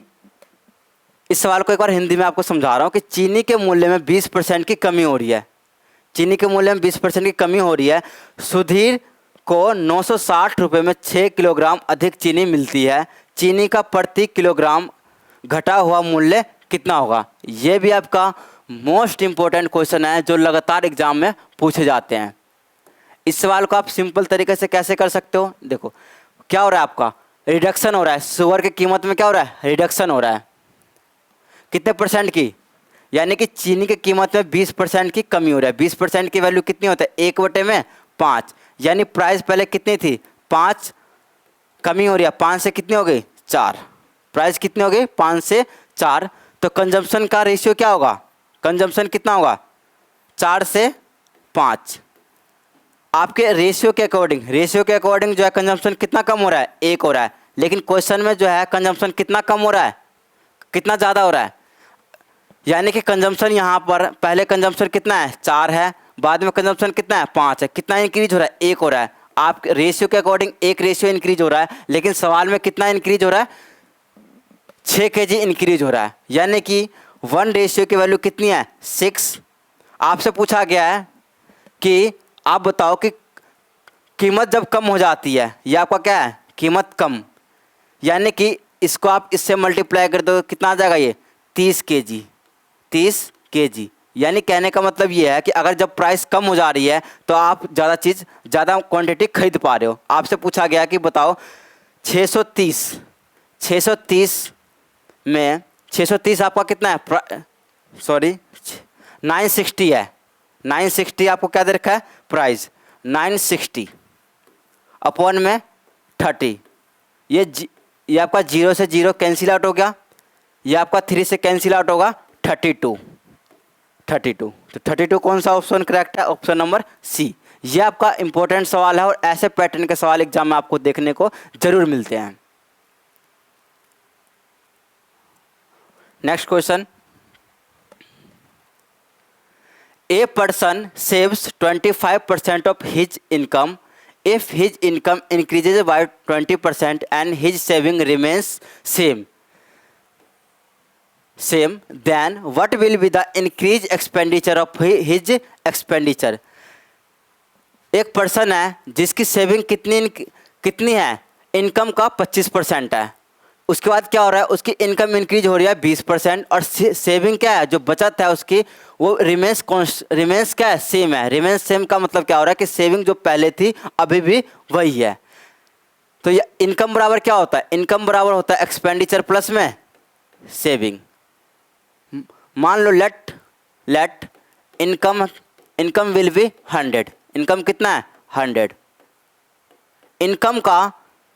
इस सवाल को एक बार हिंदी में आपको समझा रहा हूँ कि चीनी के मूल्य में 20% की कमी हो रही है। चीनी के मूल्य में 20% की कमी हो रही है। सुधीर को 960 रुपये में 6 किलोग्राम अधिक चीनी मिलती है, चीनी का प्रति किलोग्राम घटा हुआ मूल्य कितना होगा। ये भी आपका मोस्ट इम्पोर्टेंट क्वेश्चन है जो लगातार एग्जाम में पूछे जाते हैं। इस सवाल को आप सिंपल तरीके से कैसे कर सकते हो, देखो क्या हो रहा है, आपका रिडक्शन हो रहा है, शुगर की कीमत में क्या हो रहा है, रिडक्शन हो रहा है, कितने परसेंट की, यानी कि चीनी की कीमत में 20% की कमी हो रहा है। 20% की वैल्यू कितनी होता है, 1/5, यानी प्राइस पहले कितनी थी 5, कमी हो रही है 5 से कितनी हो गई 4, प्राइस कितनी हो गई 5 से 4, तो कंजम्पशन का रेशियो क्या होगा, कंजम्पशन कितना होगा 4 से 5। आपके रेशियो के अकॉर्डिंग जो है कंजम्पशन कितना कम हो रहा है, 1 हो रहा है, लेकिन क्वेश्चन में जो है कंजम्पशन कितना कम हो रहा है, कितना ज़्यादा हो रहा है, यानी कि कंजम्पशन यहाँ पर पहले कंजम्पशन कितना है 4 है, बाद में कंजम्पशन कितना है 5 है, कितना इंक्रीज हो रहा है 1 हो रहा है। आप रेशियो के अकॉर्डिंग 1 रेशियो इंक्रीज हो रहा है, लेकिन सवाल में कितना इंक्रीज हो रहा है 6 kg इंक्रीज हो रहा है, यानी कि 1 रेशियो की वैल्यू कितनी है 6। आपसे पूछा गया है कि आप बताओ कि कीमत जब कम हो जाती है, ये आपका क्या है कीमत कम, यानी कि इसको आप इससे मल्टीप्लाई कर दो कितना आ जाएगा ये 30 kg। यानी कहने का मतलब ये है कि अगर जब प्राइस कम हो जा रही है तो आप ज़्यादा क्वांटिटी खरीद पा रहे हो। आपसे पूछा गया कि बताओ 630 में 630 आपका कितना है, सॉरी 960 है, 960 आपको क्या दे रखा है प्राइस, 960 अपॉन में 30, ये आपका 0 से 0 कैंसिल आउट हो गया, ये आपका 3 से कैंसिल आउट होगा 32। तो 32 कौन सा ऑप्शन करेक्ट है, ऑप्शन नंबर सी। ये आपका इंपॉर्टेंट सवाल है और ऐसे पैटर्न के सवाल एग्जाम में आपको देखने को जरूर मिलते हैं। Next question, a person saves 25% of his income if his income increases by 20% and his saving remains same, then what will be the increased expenditure of his expenditure। एक पर्सन है जिसकी सेविंग कितनी है, इनकम का 25% है, उसके बाद क्या हो रहा है उसकी इनकम इंक्रीज हो रही है 20% और सेविंग क्या है जो बचत है उसकी वो रिमेंस क्या है सेम है। रिमेंस सेम का मतलब क्या हो रहा है कि सेविंग जो पहले थी अभी भी वही है। तो ये इनकम बराबर क्या होता है, इनकम बराबर होता है एक्सपेंडिचर प्लस में सेविंग। मान लो let income will be 100, income कितना है 100, इनकम का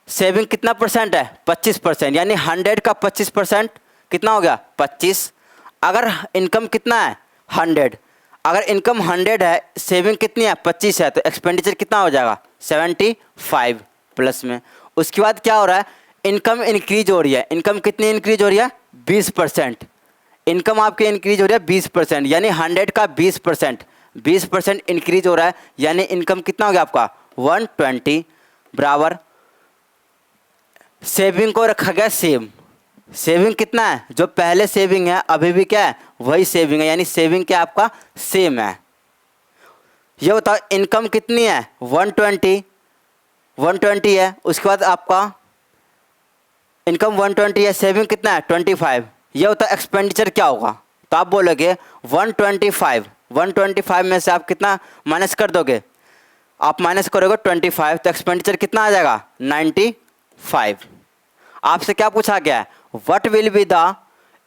सेविंग कितना परसेंट है 25%, यानी 100 का 25% कितना हो गया 25। अगर इनकम कितना है 100, अगर इनकम 100 है सेविंग कितनी है 25 है, तो एक्सपेंडिचर कितना हो जाएगा 75 प्लस में। उसके बाद क्या हो रहा है इनकम इंक्रीज हो रही है, इनकम कितनी इंक्रीज हो रही है 20%, इनकम आपकी इंक्रीज हो रही है 20%, यानी 100 का 20% इंक्रीज हो रहा है, यानी इनकम कितना हो गया आपका 120 बराबर सेविंग को रखा गया सेम। सेविंग कितना है जो पहले सेविंग है अभी भी क्या है वही सेविंग है, यानी सेविंग क्या आपका सेम है। ये बताओ इनकम कितनी है 120 है, उसके बाद आपका इनकम 120 है, सेविंग कितना है 25। ये बताओ एक्सपेंडिचर क्या होगा, तो आप बोलोगे 125 में से आप कितना माइनस कर दोगे, आप माइनस करोगे 25, तो एक्सपेंडिचर कितना आ जाएगा 95। आपसे क्या पूछा गया है what will be the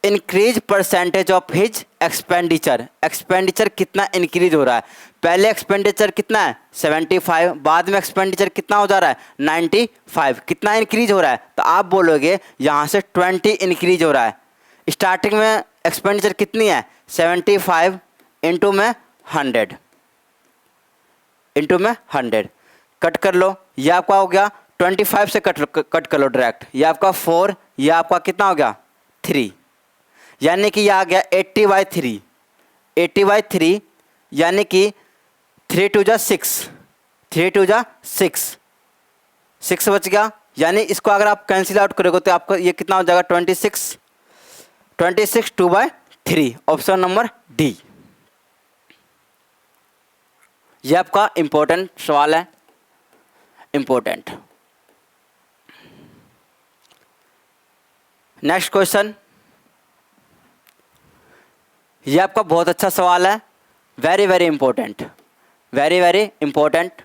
increase percentage of his expenditure, expenditure कितना इंक्रीज हो रहा है, पहले एक्सपेंडिचर कितना है 75, बाद में एक्सपेंडिचर कितना हो जा रहा है 95, कितना इंक्रीज हो रहा है, तो आप बोलोगे यहाँ से 20 इंक्रीज हो रहा है। स्टार्टिंग में एक्सपेंडिचर कितनी है 75 इंटू में 100 कट कर लो, ये आपका हो गया 25 से कट कर लो डायरेक्ट, ये आपका 4, ये आपका कितना हो गया 3, यानी कि ये आ गया 80/3, यानी कि 3 2 जा 6 बच गया, यानी इसको अगर आप कैंसिल आउट करोगे तो आपको ये कितना हो जाएगा 26 2/3, ऑप्शन नंबर डी। ये आपका इंपॉर्टेंट सवाल है, इम्पोर्टेंट। नेक्स्ट क्वेश्चन, ये आपका बहुत अच्छा सवाल है, very very important, very very important.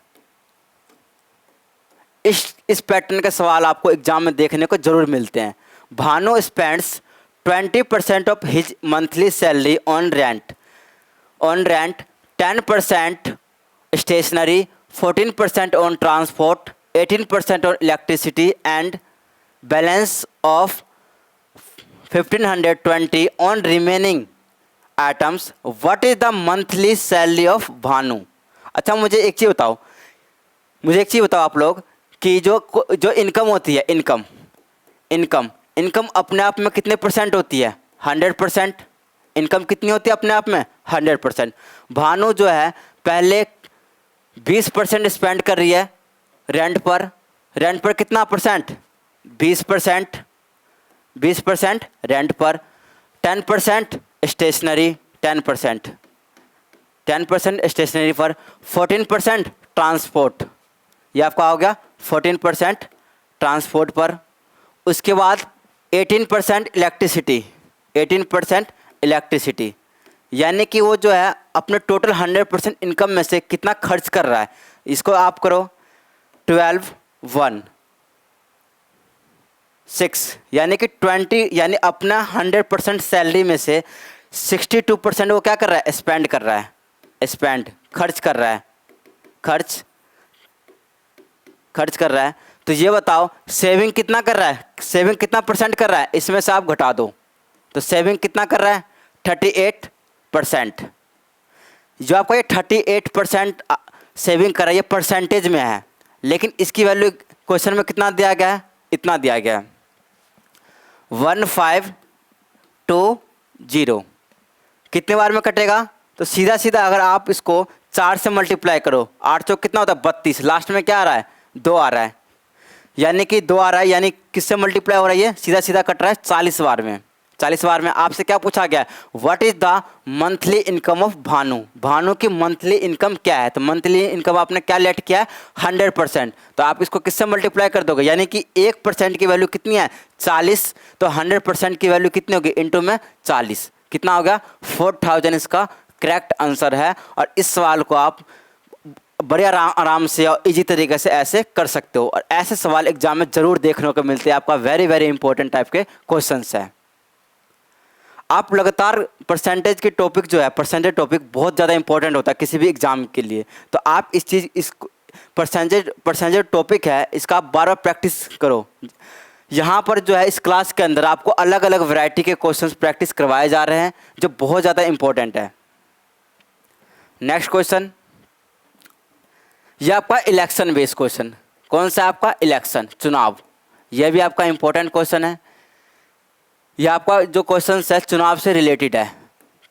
इस पैटर्न के सवाल आपको एग्जाम में देखने को जरूर मिलते हैं। Bhanu spends 20% of his monthly salary on rent, 10% stationery, 14% on transport, 18% on electricity and balance of 1520 on remaining items. What is the monthly salary of Bhanu? अच्छा मुझे एक चीज़ बताओ आप लोग कि जो इनकम होती है, इनकम अपने आप में कितने परसेंट होती है? 100%। इनकम कितनी होती है अपने आप में? 100%। भानु जो है पहले 20% स्पेंड कर रही है रेंट पर कितना परसेंट? 20% रेंट पर, 10% स्टेशनरी, 10% स्टेशनरी पर, 14% ट्रांसपोर्ट, ये आपका हो गया 14% ट्रांसपोर्ट पर। उसके बाद 18% इलेक्ट्रिसिटी, यानी कि वो जो है अपने टोटल 100% इनकम में से कितना खर्च कर रहा है। इसको आप करो 12 1 6, यानी कि 20, यानी अपना 100% सैलरी में से 62% वो क्या कर रहा है? स्पेंड कर रहा है, खर्च कर रहा है। तो ये बताओ सेविंग कितना कर रहा है? सेविंग कितना परसेंट कर रहा है? इसमें से आप घटा दो तो सेविंग कितना कर रहा है? 38%। जो आपका ये 38% सेविंग कर रहा है ये परसेंटेज में है, लेकिन इसकी वैल्यू क्वेश्चन में कितना दिया गया है? इतना दिया गया है 1520। कितने बार में कटेगा? तो सीधा अगर आप इसको 4 से मल्टीप्लाई करो, 8 चौक कितना होता है? 32। लास्ट में क्या आ रहा है? 2 आ रहा है, यानी कि 2 आ रहा है, यानी किससे मल्टीप्लाई हो रहा है? ये सीधा कट रहा है 40 बार में। 40 बार में आपसे क्या पूछा गया है? What is the monthly income of Bhanu की मंथली इनकम क्या है? तो मंथली इनकम आपने क्या लेट किया है? 100%। तो आप इसको किससे मल्टीप्लाई कर दोगे? यानी कि 1% की वैल्यू कितनी है? 40। तो 100% की वैल्यू कितनी होगी? इंटू में 40, कितना हो गया? 4000 इसका करेक्ट आंसर है। और इस सवाल को आप बड़े आराम से और इजी तरीके से ऐसे कर सकते हो, और ऐसे सवाल एग्जाम में ज़रूर देखने को मिलते हैं। आपका वेरी वेरी इंपॉर्टेंट टाइप के क्वेश्चंस है। आप लगातार परसेंटेज के टॉपिक जो है, परसेंटेज टॉपिक बहुत ज़्यादा इंपॉर्टेंट होता है किसी भी एग्जाम के लिए। तो आप इस परसेंटेज टॉपिक है, इसका आप बार बार प्रैक्टिस करो। यहाँ पर जो है इस क्लास के अंदर आपको अलग अलग वैरायटी के क्वेश्चंस प्रैक्टिस करवाए जा रहे हैं जो बहुत ज़्यादा इंपॉर्टेंट है। नेक्स्ट क्वेश्चन, यह आपका इलेक्शन बेस्ड क्वेश्चन। कौन सा? आपका इलेक्शन, चुनाव। यह भी आपका इंपॉर्टेंट क्वेश्चन है। यह आपका जो क्वेश्चन है चुनाव से रिलेटेड है,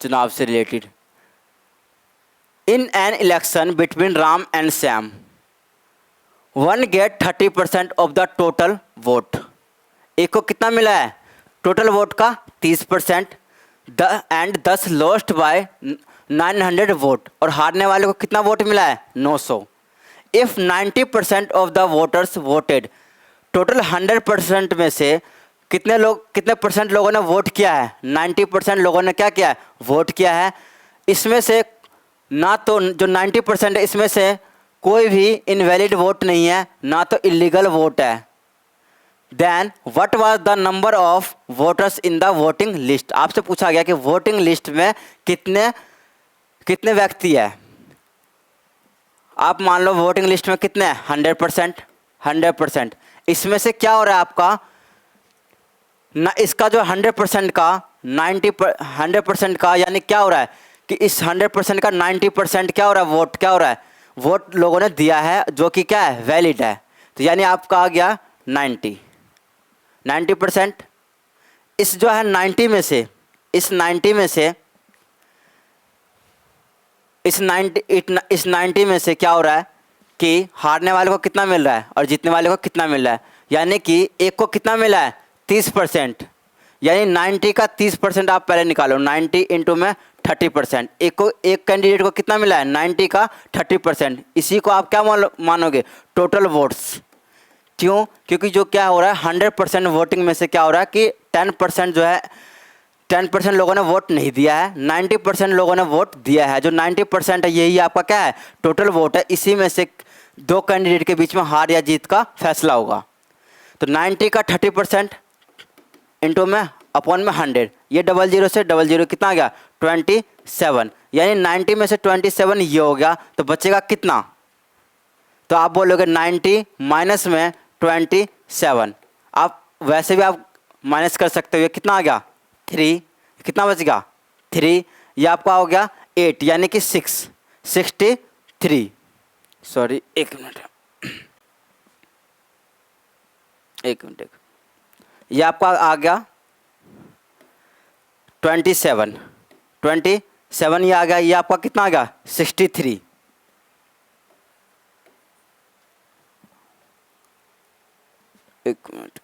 चुनाव से related. In an election between Ram and Shyam, one get 30% of the total vote. एक को कितना मिला है? टोटल वोट का 30%। एंड 10 लॉस्ट बाय 900 वोट, और हारने वाले को कितना वोट मिला है? 900। If 90% of the voters voted, total 100% में से कितने परसेंट लोगों ने वोट किया है? 90% लोगों ने क्या किया है? वोट किया है। इसमें से ना तो जो 90% है इसमें से कोई भी इनवैलिड वोट नहीं है, ना तो इलीगल वोट है। Then what was the number of voters in the voting list. आपसे पूछा गया कि वोटिंग लिस्ट में कितने व्यक्ति है। आप मान लो वोटिंग लिस्ट में कितने हैं? 100%। इसमें से क्या हो रहा है आपका ना, इसका जो 100% का 100% का, यानी क्या हो रहा है कि इस 100% का 90% क्या हो रहा है? वोट क्या हो रहा है? वोट लोगों ने दिया है जो कि क्या है? वैलिड है। तो यानी आपका आ गया 90%। इस जो है 90 में से इस 90 में से क्या हो रहा है कि हारने वाले को कितना मिल रहा है और जीतने वाले को कितना मिल रहा है। यानी कि एक को कितना मिला है? 30%। यानी 90 का 30% आप पहले निकालो, 90 इंटू में 30%। एक कैंडिडेट को कितना मिला है? 90 का 30%। इसी को आप क्या मानोगे? Total votes. क्यों? क्योंकि जो क्या हो रहा है 100% वोटिंग में से क्या हो रहा है कि 10% जो है 10% लोगों ने वोट नहीं दिया है, 90% लोगों ने वोट दिया है। जो 90% है यही आपका क्या है? टोटल वोट है। इसी में से दो कैंडिडेट के बीच में हार या जीत का फैसला होगा। तो 90 का 30% इंटू में अपॉन में 100, ये 00 से 00 कितना आ गया? 27। यानी 90 में से 27 ये हो गया, तो बचेगा कितना? तो आप बोलोगे 90 माइनस में 27। आप वैसे भी आप माइनस कर सकते हो। ये कितना आ गया? 3। कितना बच गया? 3। ये आपका हो गया 8, यानी कि 63। सॉरी, एक मिनट। ये आपका आ गया 27 ये आ गया। ये आपका कितना आ गया? 63। एक मिनट।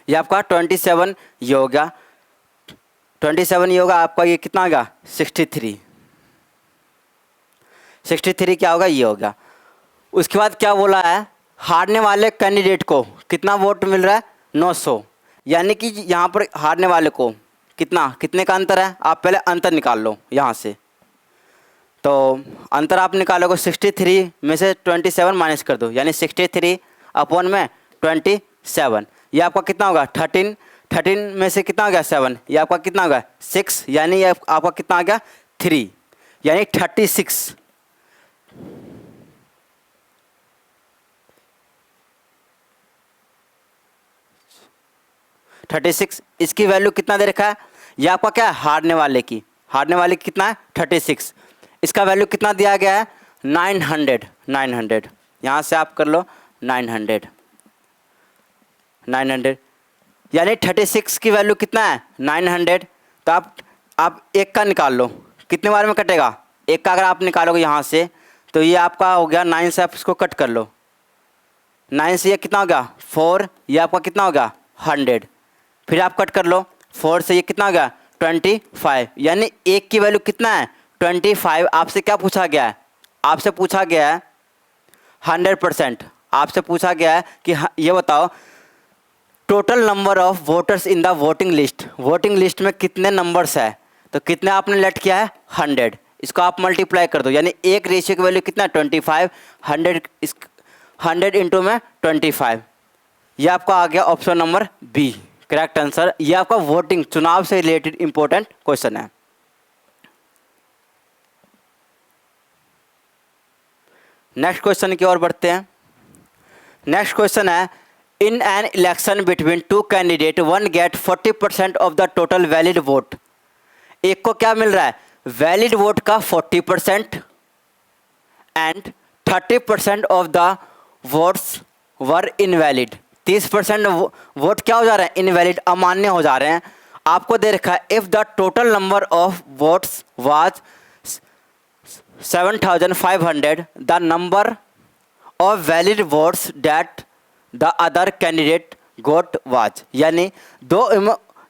ये आपका 27 ये हो गया, 27 ये होगा आपका। ये कितना आ गया? 63 क्या होगा? ये हो गया। उसके बाद क्या बोला है? हारने वाले कैंडिडेट को कितना वोट मिल रहा है? 900। यानी कि यहाँ पर हारने वाले को कितने का अंतर है? आप पहले अंतर निकाल लो यहाँ से। तो अंतर आप निकालोगे 63 में से 27 माइनस कर दो, यानी 63 अपॉन में 27। ये आपका कितना होगा? 13 में से कितना हो गया? 7। ये आपका कितना होगा? 6। यानी ये आपका कितना आ गया? 3, यानी 36। इसकी वैल्यू कितना दे रखा है? ये आपका क्या है? हारने वाले की कितना है? 36। इसका वैल्यू कितना दिया गया है? 900। यहाँ से आप कर लो 900, यानी 36 की वैल्यू कितना है? 900। तो आप एक का निकाल लो, कितने बार में कटेगा? एक का अगर आप निकालोगे यहाँ से तो ये आपका हो गया 9 से। आप इसको कट कर लो, 9 से ये कितना हो गया? 4। ये आपका कितना हो गया? 100। फिर आप कट कर लो, 4 से ये कितना हो गया? 25। यानी एक की वैल्यू कितना है? 25। आपसे क्या पूछा गया है? आपसे पूछा गया है 100%। आपसे पूछा गया है कि ये बताओ total number of voters in the voting list. Voting list में कितने नंबर्स है? तो कितने आपने लेट किया है? 100। इसको आप मल्टीप्लाई कर दो, यानी एक रेशियो की वैल्यू कितना है? 25। 100 इंटू में 25। ये आपका आ गया option number B, correct answer. ये आपका वोटिंग चुनाव से रिलेटेड इंपॉर्टेंट क्वेश्चन है। नेक्स्ट क्वेश्चन की ओर बढ़ते हैं। नेक्स्ट क्वेश्चन है, in an election between two candidate one get 40% of the total valid vote. एक को क्या मिल रहा है? वैलिड वोट का 40% and 30% of the votes were invalid. 30% vote क्या हो जा रहे हैं? इनवैलिड, अमान्य हो जा रहे हैं। आपको दे रखा है if the total number of votes was 7500 the number of valid votes that the other candidate got was. यानी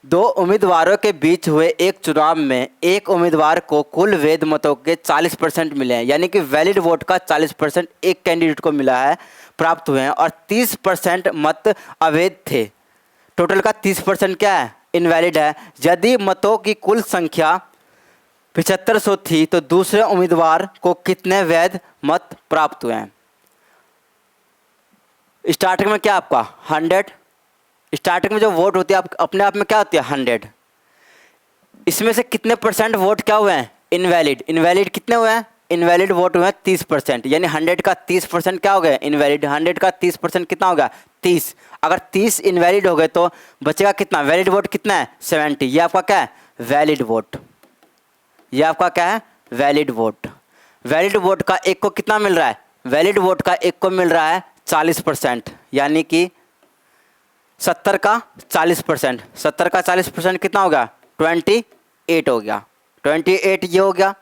दो उम्मीदवारों के बीच हुए एक चुनाव में एक उम्मीदवार को कुल वैध मतों के 40% मिले हैं। यानी कि वैलिड वोट का 40% एक कैंडिडेट को मिला है, प्राप्त हुए हैं, और 30% मत अवैध थे। टोटल का 30% क्या है? इनवैलिड है। यदि मतों की कुल संख्या 7500 थी तो दूसरे उम्मीदवार को कितने वैध मत प्राप्त हुए हैं? स्टार्टिंग में क्या आपका 100, स्टार्टिंग में जो वोट होती है आप अपने आप में क्या होती है? 100। इसमें से कितने % वोट क्या हुए हैं? इनवैलिड। इनवैलिड कितने हुए हैं? इनवैलिड वोट हुए हैं 30%। यानी 100 का 30% क्या हो गया? इनवैलिड। 100 का 30% कितना होगा? 30। अगर 30 इनवैलिड हो गए तो बचेगा कितना? वैलिड वोट कितना है? 70। ये आपका क्या है? Valid vote. ये आपका क्या है? Valid vote. वैलिड वोट का एक को कितना मिल रहा है? वैलिड वोट का एक को मिल रहा है 40%, यानी कि 70 का 40%। 70 का 40% कितना होगा? 28 हो गया। 28 ये हो गया।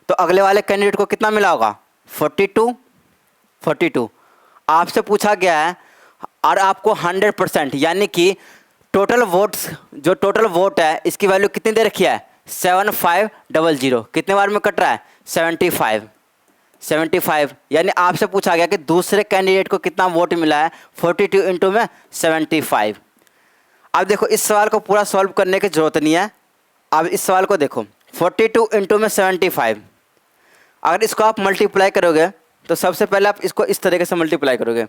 तो अगले वाले कैंडिडेट को कितना मिला होगा? 42। आपसे पूछा गया है और आपको 100% यानी कि टोटल वोट्स, जो टोटल वोट है इसकी वैल्यू कितनी दे रखी है 7500, कितने बार में कट रहा है 75, यानी आपसे पूछा गया कि दूसरे कैंडिडेट को कितना वोट मिला है 42 इंटू में 75। अब देखो इस सवाल को पूरा सॉल्व करने की जरूरत नहीं है। अब इस सवाल को देखो 42 इंटू में 75, अगर इसको आप मल्टीप्लाई करोगे तो सबसे पहले आप इसको इस तरीके से मल्टीप्लाई करोगे,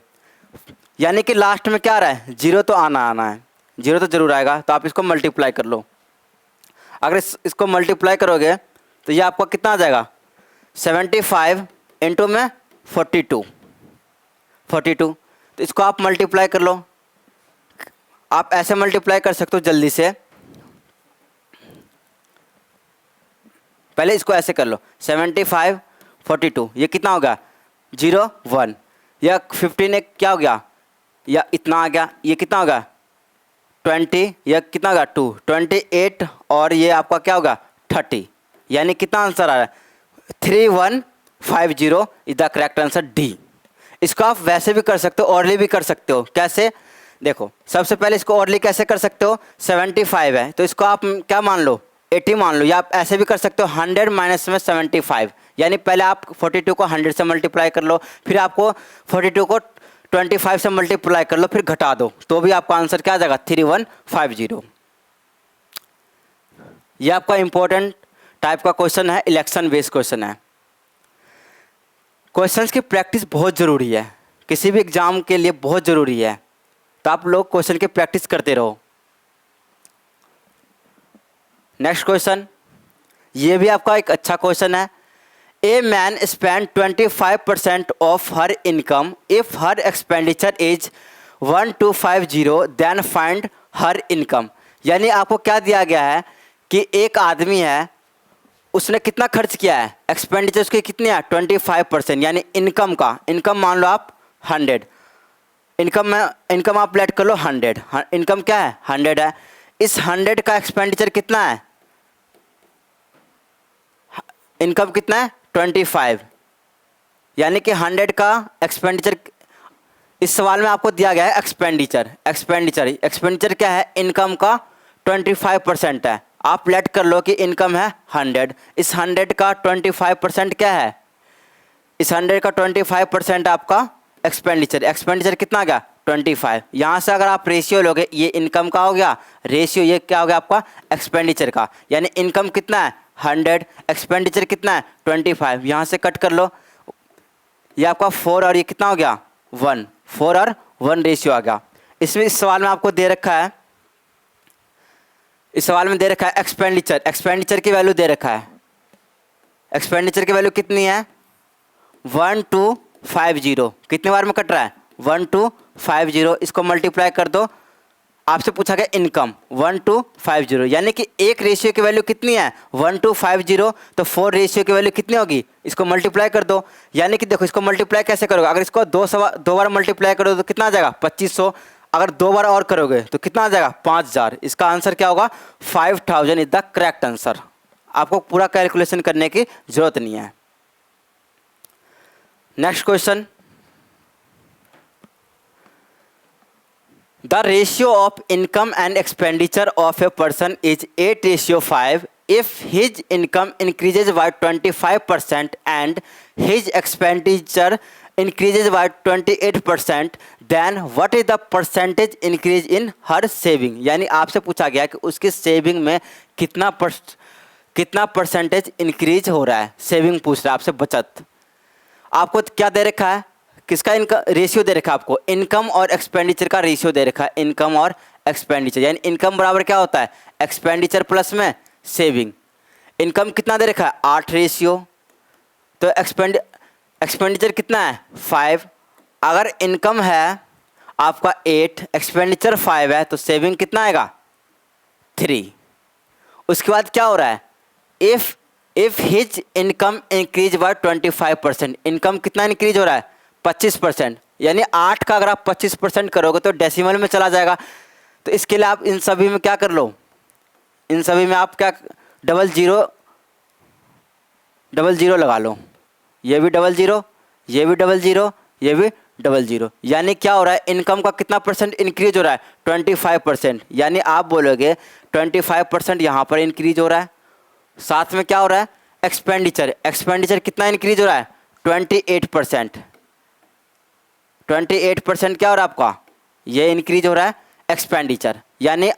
यानी कि लास्ट में क्या आ रहा है जीरो तो आना है, जीरो तो जरूर आएगा, तो आप इसको मल्टीप्लाई कर लो। अगर इसको मल्टीप्लाई करोगे तो ये आपका कितना आ जाएगा 75 इंटू में 42, तो इसको आप मल्टीप्लाई कर लो। आप ऐसे मल्टीप्लाई कर सकते हो जल्दी से, पहले इसको ऐसे कर लो 75 42, ये कितना हो गया 0 1, या 15 एक क्या हो गया या इतना आ गया, ये कितना होगा 20, या कितना होगा 2 28, और ये आपका क्या होगा 30, यानी कितना आंसर आ रहा है 3150 is the correct answer D. इसको आप वैसे भी कर सकते हो, ऑर्डरली भी कर सकते हो। कैसे देखो, सबसे पहले इसको ऑर्डरली कैसे कर सकते हो, 75 है तो इसको आप क्या मान लो 80 मान लो, या आप ऐसे भी कर सकते हो 100 माइनस में 75, यानी पहले आप 42 को 100 से मल्टीप्लाई कर लो, फिर आपको 42 को 25 से मल्टीप्लाई कर लो, फिर घटा दो, तो भी आपका आंसर क्या आ जाएगा 3150। ये आपका इंपॉर्टेंट टाइप का क्वेश्चन है, इलेक्शन बेस्ड क्वेश्चन है। क्वेश्चंस की प्रैक्टिस बहुत ज़रूरी है, किसी भी एग्जाम के लिए बहुत ज़रूरी है, तो आप लोग क्वेश्चन की प्रैक्टिस करते रहो। नेक्स्ट क्वेश्चन, ये भी आपका एक अच्छा क्वेश्चन है। A man spend 25% of her income if her expenditure is 1250 then find her income. यानी आपको क्या दिया गया है कि एक आदमी है, उसने कितना खर्च किया है, एक्सपेंडिचर उसके कितने हैं 25%, यानी इनकम का, इनकम मान लो आप 100, इनकम आप लेट कर लो 100, इनकम क्या है 100 है, इस 100 का एक्सपेंडिचर कितना है, इनकम कितना है 25, यानी कि 100 का एक्सपेंडिचर, इस सवाल में आपको दिया गया है एक्सपेंडिचर क्या है, इनकम का 25% है। आप लेट कर लो कि इनकम है 100, इस 100 का 25% क्या है, इस 100 का 25% आपका एक्सपेंडिचर कितना आ गया 25। यहाँ से अगर आप रेशियो लोगे, ये इनकम का हो गया रेशियो, ये क्या हो गया आपका एक्सपेंडिचर का, यानी इनकम कितना है 100, एक्सपेंडिचर कितना है 25, यहाँ से कट कर लो, ये आपका 4 और ये कितना हो गया 1, 4 और 1 रेशियो आ गया। इसमें इस सवाल में आपको दे रखा है, इस सवाल में दे रखा है एक्सपेंडिचर की वैल्यू दे रखा है, एक्सपेंडिचर की वैल्यू कितनी है 1250, कितने बार में कट रहा है 1250, इसको मल्टीप्लाई कर दो, आपसे पूछा गया इनकम 1250, यानी कि एक रेशियो की वैल्यू कितनी है 1250, तो 4 रेशियो की वैल्यू कितनी होगी, इसको मल्टीप्लाई कर दो, यानी कि देखो इसको मल्टीप्लाई कैसे करोगे, अगर इसको दो बार मल्टीप्लाई करोगे तो कितना आ जाएगा 2500, अगर 2 बार और करोगे तो कितना आ जाएगा 5000, इसका आंसर क्या होगा 5000 इज द करेक्ट आंसर। आपको पूरा कैलकुलेशन करने की जरूरत नहीं है। Next question, the ratio of income and expenditure of a person is 8:5 if his income increases by 25% and his expenditure increases by 28%, then what is the percentage increase in her saving। यानी आपसे पूछा गया कि उसकी सेविंग में कितना परसेंटेज इंक्रीज हो रहा है, सेविंग पूछ रहा है आपसे, बचत। आपको क्या दे रखा है, किसका इनकम रेशियो दे रखा है आपको, इनकम और एक्सपेंडिचर का रेशियो दे रखा है, इनकम और एक्सपेंडिचर, यानी इनकम बराबर क्या होता है एक्सपेंडिचर प्लस में सेविंग। इनकम कितना दे रखा है 8 रेशियो, तो एक्सपेंडिचर कितना है 5, अगर इनकम है आपका 8, एक्सपेंडिचर 5 है, तो सेविंग कितना आएगा 3। उसके बाद क्या हो रहा है, if his income increase by 25%, income कितना इंक्रीज हो रहा है 25%, यानी 8 का अगर आप 25% करोगे तो डेसिमल में चला जाएगा, तो इसके लिए आप इन सभी में क्या कर लो, इन सभी में आप क्या डबल जीरो लगा लो, ये भी डबल जीरो, ये भी डबल जीरो, ये भी 00, यानी क्या हो रहा है, इनकम का कितना परसेंट इंक्रीज हो रहा है, 25%। यानी आप बोलोगे 25% यहाँ पर इंक्रीज हो रहा है। साथ में क्या हो रहा है, एक्सपेंडिचर कितना इंक्रीज हो रहा है, 28%। 28% क्या हो रहा है आपका, ये इंक्रीज हो रहा है एक्सपेंडिचर। यानी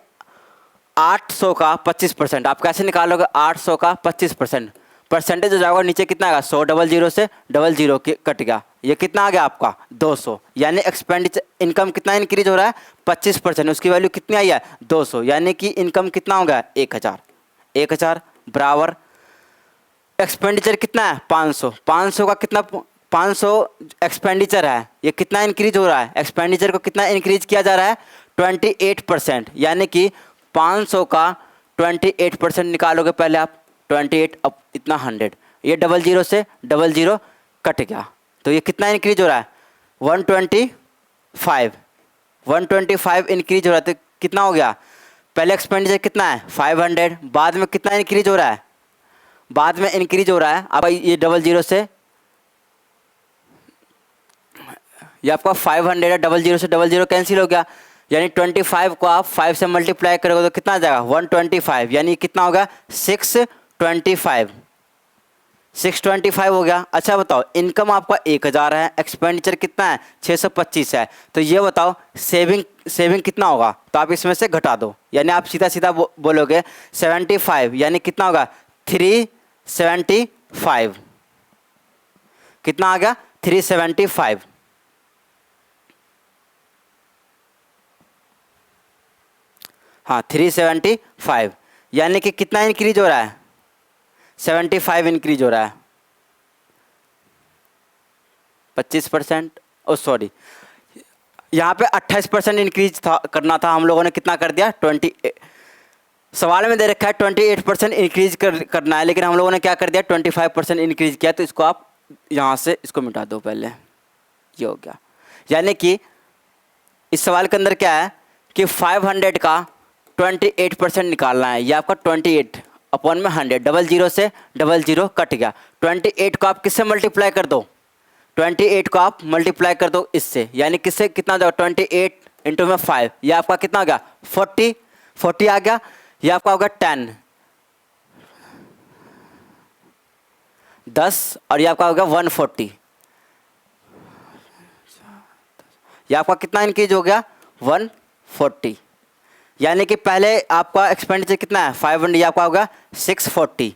800 का 25%। आप कैसे निकालोगे, 800 का 25%, परसेंटेज हो जाएगा नीचे कितना आएगा, 100 00 से 00 कट गया, ये कितना आ गया आपका 200। यानी एक्सपेंडिचर इनकम कितना इंक्रीज हो रहा है, 25%, उसकी वैल्यू कितनी आई है 200। यानी कि इनकम कितना हो गया 1000 बराबर एक्सपेंडिचर कितना है 500 का कितना 500 एक्सपेंडिचर है, ये कितना इंक्रीज हो रहा है, एक्सपेंडिचर को कितना इंक्रीज किया जा रहा है 28%। यानी कि 500 का 28% निकालोगे पहले आप 28, अब इतना 100, ये 00 से 00 कट गया, तो ये कितना इंक्रीज हो रहा है 125 इंक्रीज हो रहा है। तो कितना हो गया, पहले एक्सपेंडिचर कितना है 500, बाद में कितना इंक्रीज हो रहा है, बाद में इंक्रीज हो रहा है। अब ये 00 से, ये आपका 500 है, 00 से 00 कैंसिल हो गया, यानी 25 को आप 5 से मल्टीप्लाई करोगे तो कितना आ जाएगा 125, यानी कितना होगा 625 हो गया। अच्छा बताओ, इनकम आपका 1000 है, एक्सपेंडिचर कितना है 625 है, तो ये बताओ सेविंग कितना होगा, तो आप इसमें से घटा दो, यानी आप सीधा बोलोगे 75, यानी कितना होगा 375, कितना आ गया 375। हाँ 375, यानी कि कितना इंक्रीज हो रहा है 75 इंक्रीज हो रहा है 25%, ओ सॉरी यहाँ पे 28% इंक्रीज करना था, हम लोगों ने कितना कर दिया 20, सवाल में दे रखा है 28% इंक्रीज करना है, लेकिन हम लोगों ने क्या कर दिया 25% इंक्रीज किया, तो इसको आप यहाँ से इसको मिटा दो पहले, ये हो गया। यानी कि इस सवाल के अंदर क्या है कि 500 का 28% निकालना है, ये आपका 28 अपॉन में 100, 00 से 00 कट गया, 28 को आप किससे मल्टीप्लाई कर दो, 28 को आप मल्टीप्लाई कर दो इससे, यानी किससे कितना जाएगा 28 इंटू में 5, ये आपका कितना आ गया 40 आ गया, ये आपका होगा 10 और ये आपका होगा 140, ये आपका कितना इंक्रीज हो गया 140। यानी कि पहले आपका एक्सपेंडिचर कितना है 500, ये आपका होगा 640,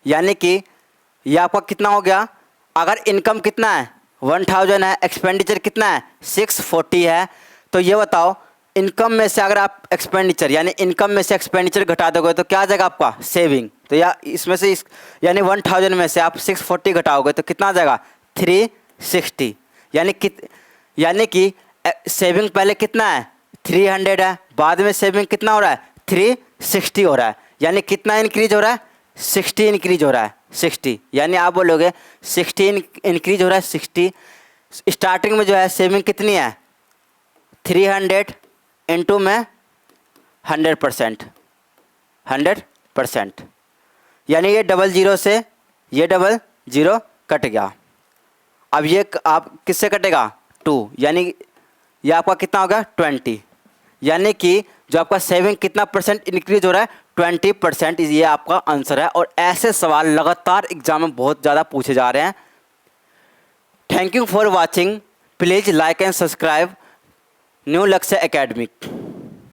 यानी कि ये आपका कितना हो गया, अगर इनकम कितना है 1000 है, एक्सपेंडिचर कितना है 640 है, तो ये बताओ इनकम में से अगर आप एक्सपेंडिचर यानी इनकम में से एक्सपेंडिचर घटा दोगे तो क्या आ जाएगा आपका सेविंग, तो या इसमें से यानी 1000 में से आप 640 घटाओगे तो कितना आ जाएगा 360, यानी कि सेविंग पहले कितना है 300 है, बाद में सेविंग कितना हो रहा है 360 हो रहा है, यानी कितना इंक्रीज हो रहा है 60 इंक्रीज हो रहा है 60, यानी आप बोलोगे 60 इंक्रीज हो रहा है 60। स्टार्टिंग में जो है सेविंग कितनी है 300 इंटू में 100%, यानी ये 00 से ये 00 कट गया। अब ये आप किससे कटेगा 2, यानी ये आपका कितना होगा 20, यानी कि जो आपका सेविंग कितना परसेंट इंक्रीज हो रहा है 20%, ये आपका आंसर है। और ऐसे सवाल लगातार एग्जाम में बहुत ज़्यादा पूछे जा रहे हैं। Thank you for watching, please like and subscribe new लक्ष्य एकेडमिक।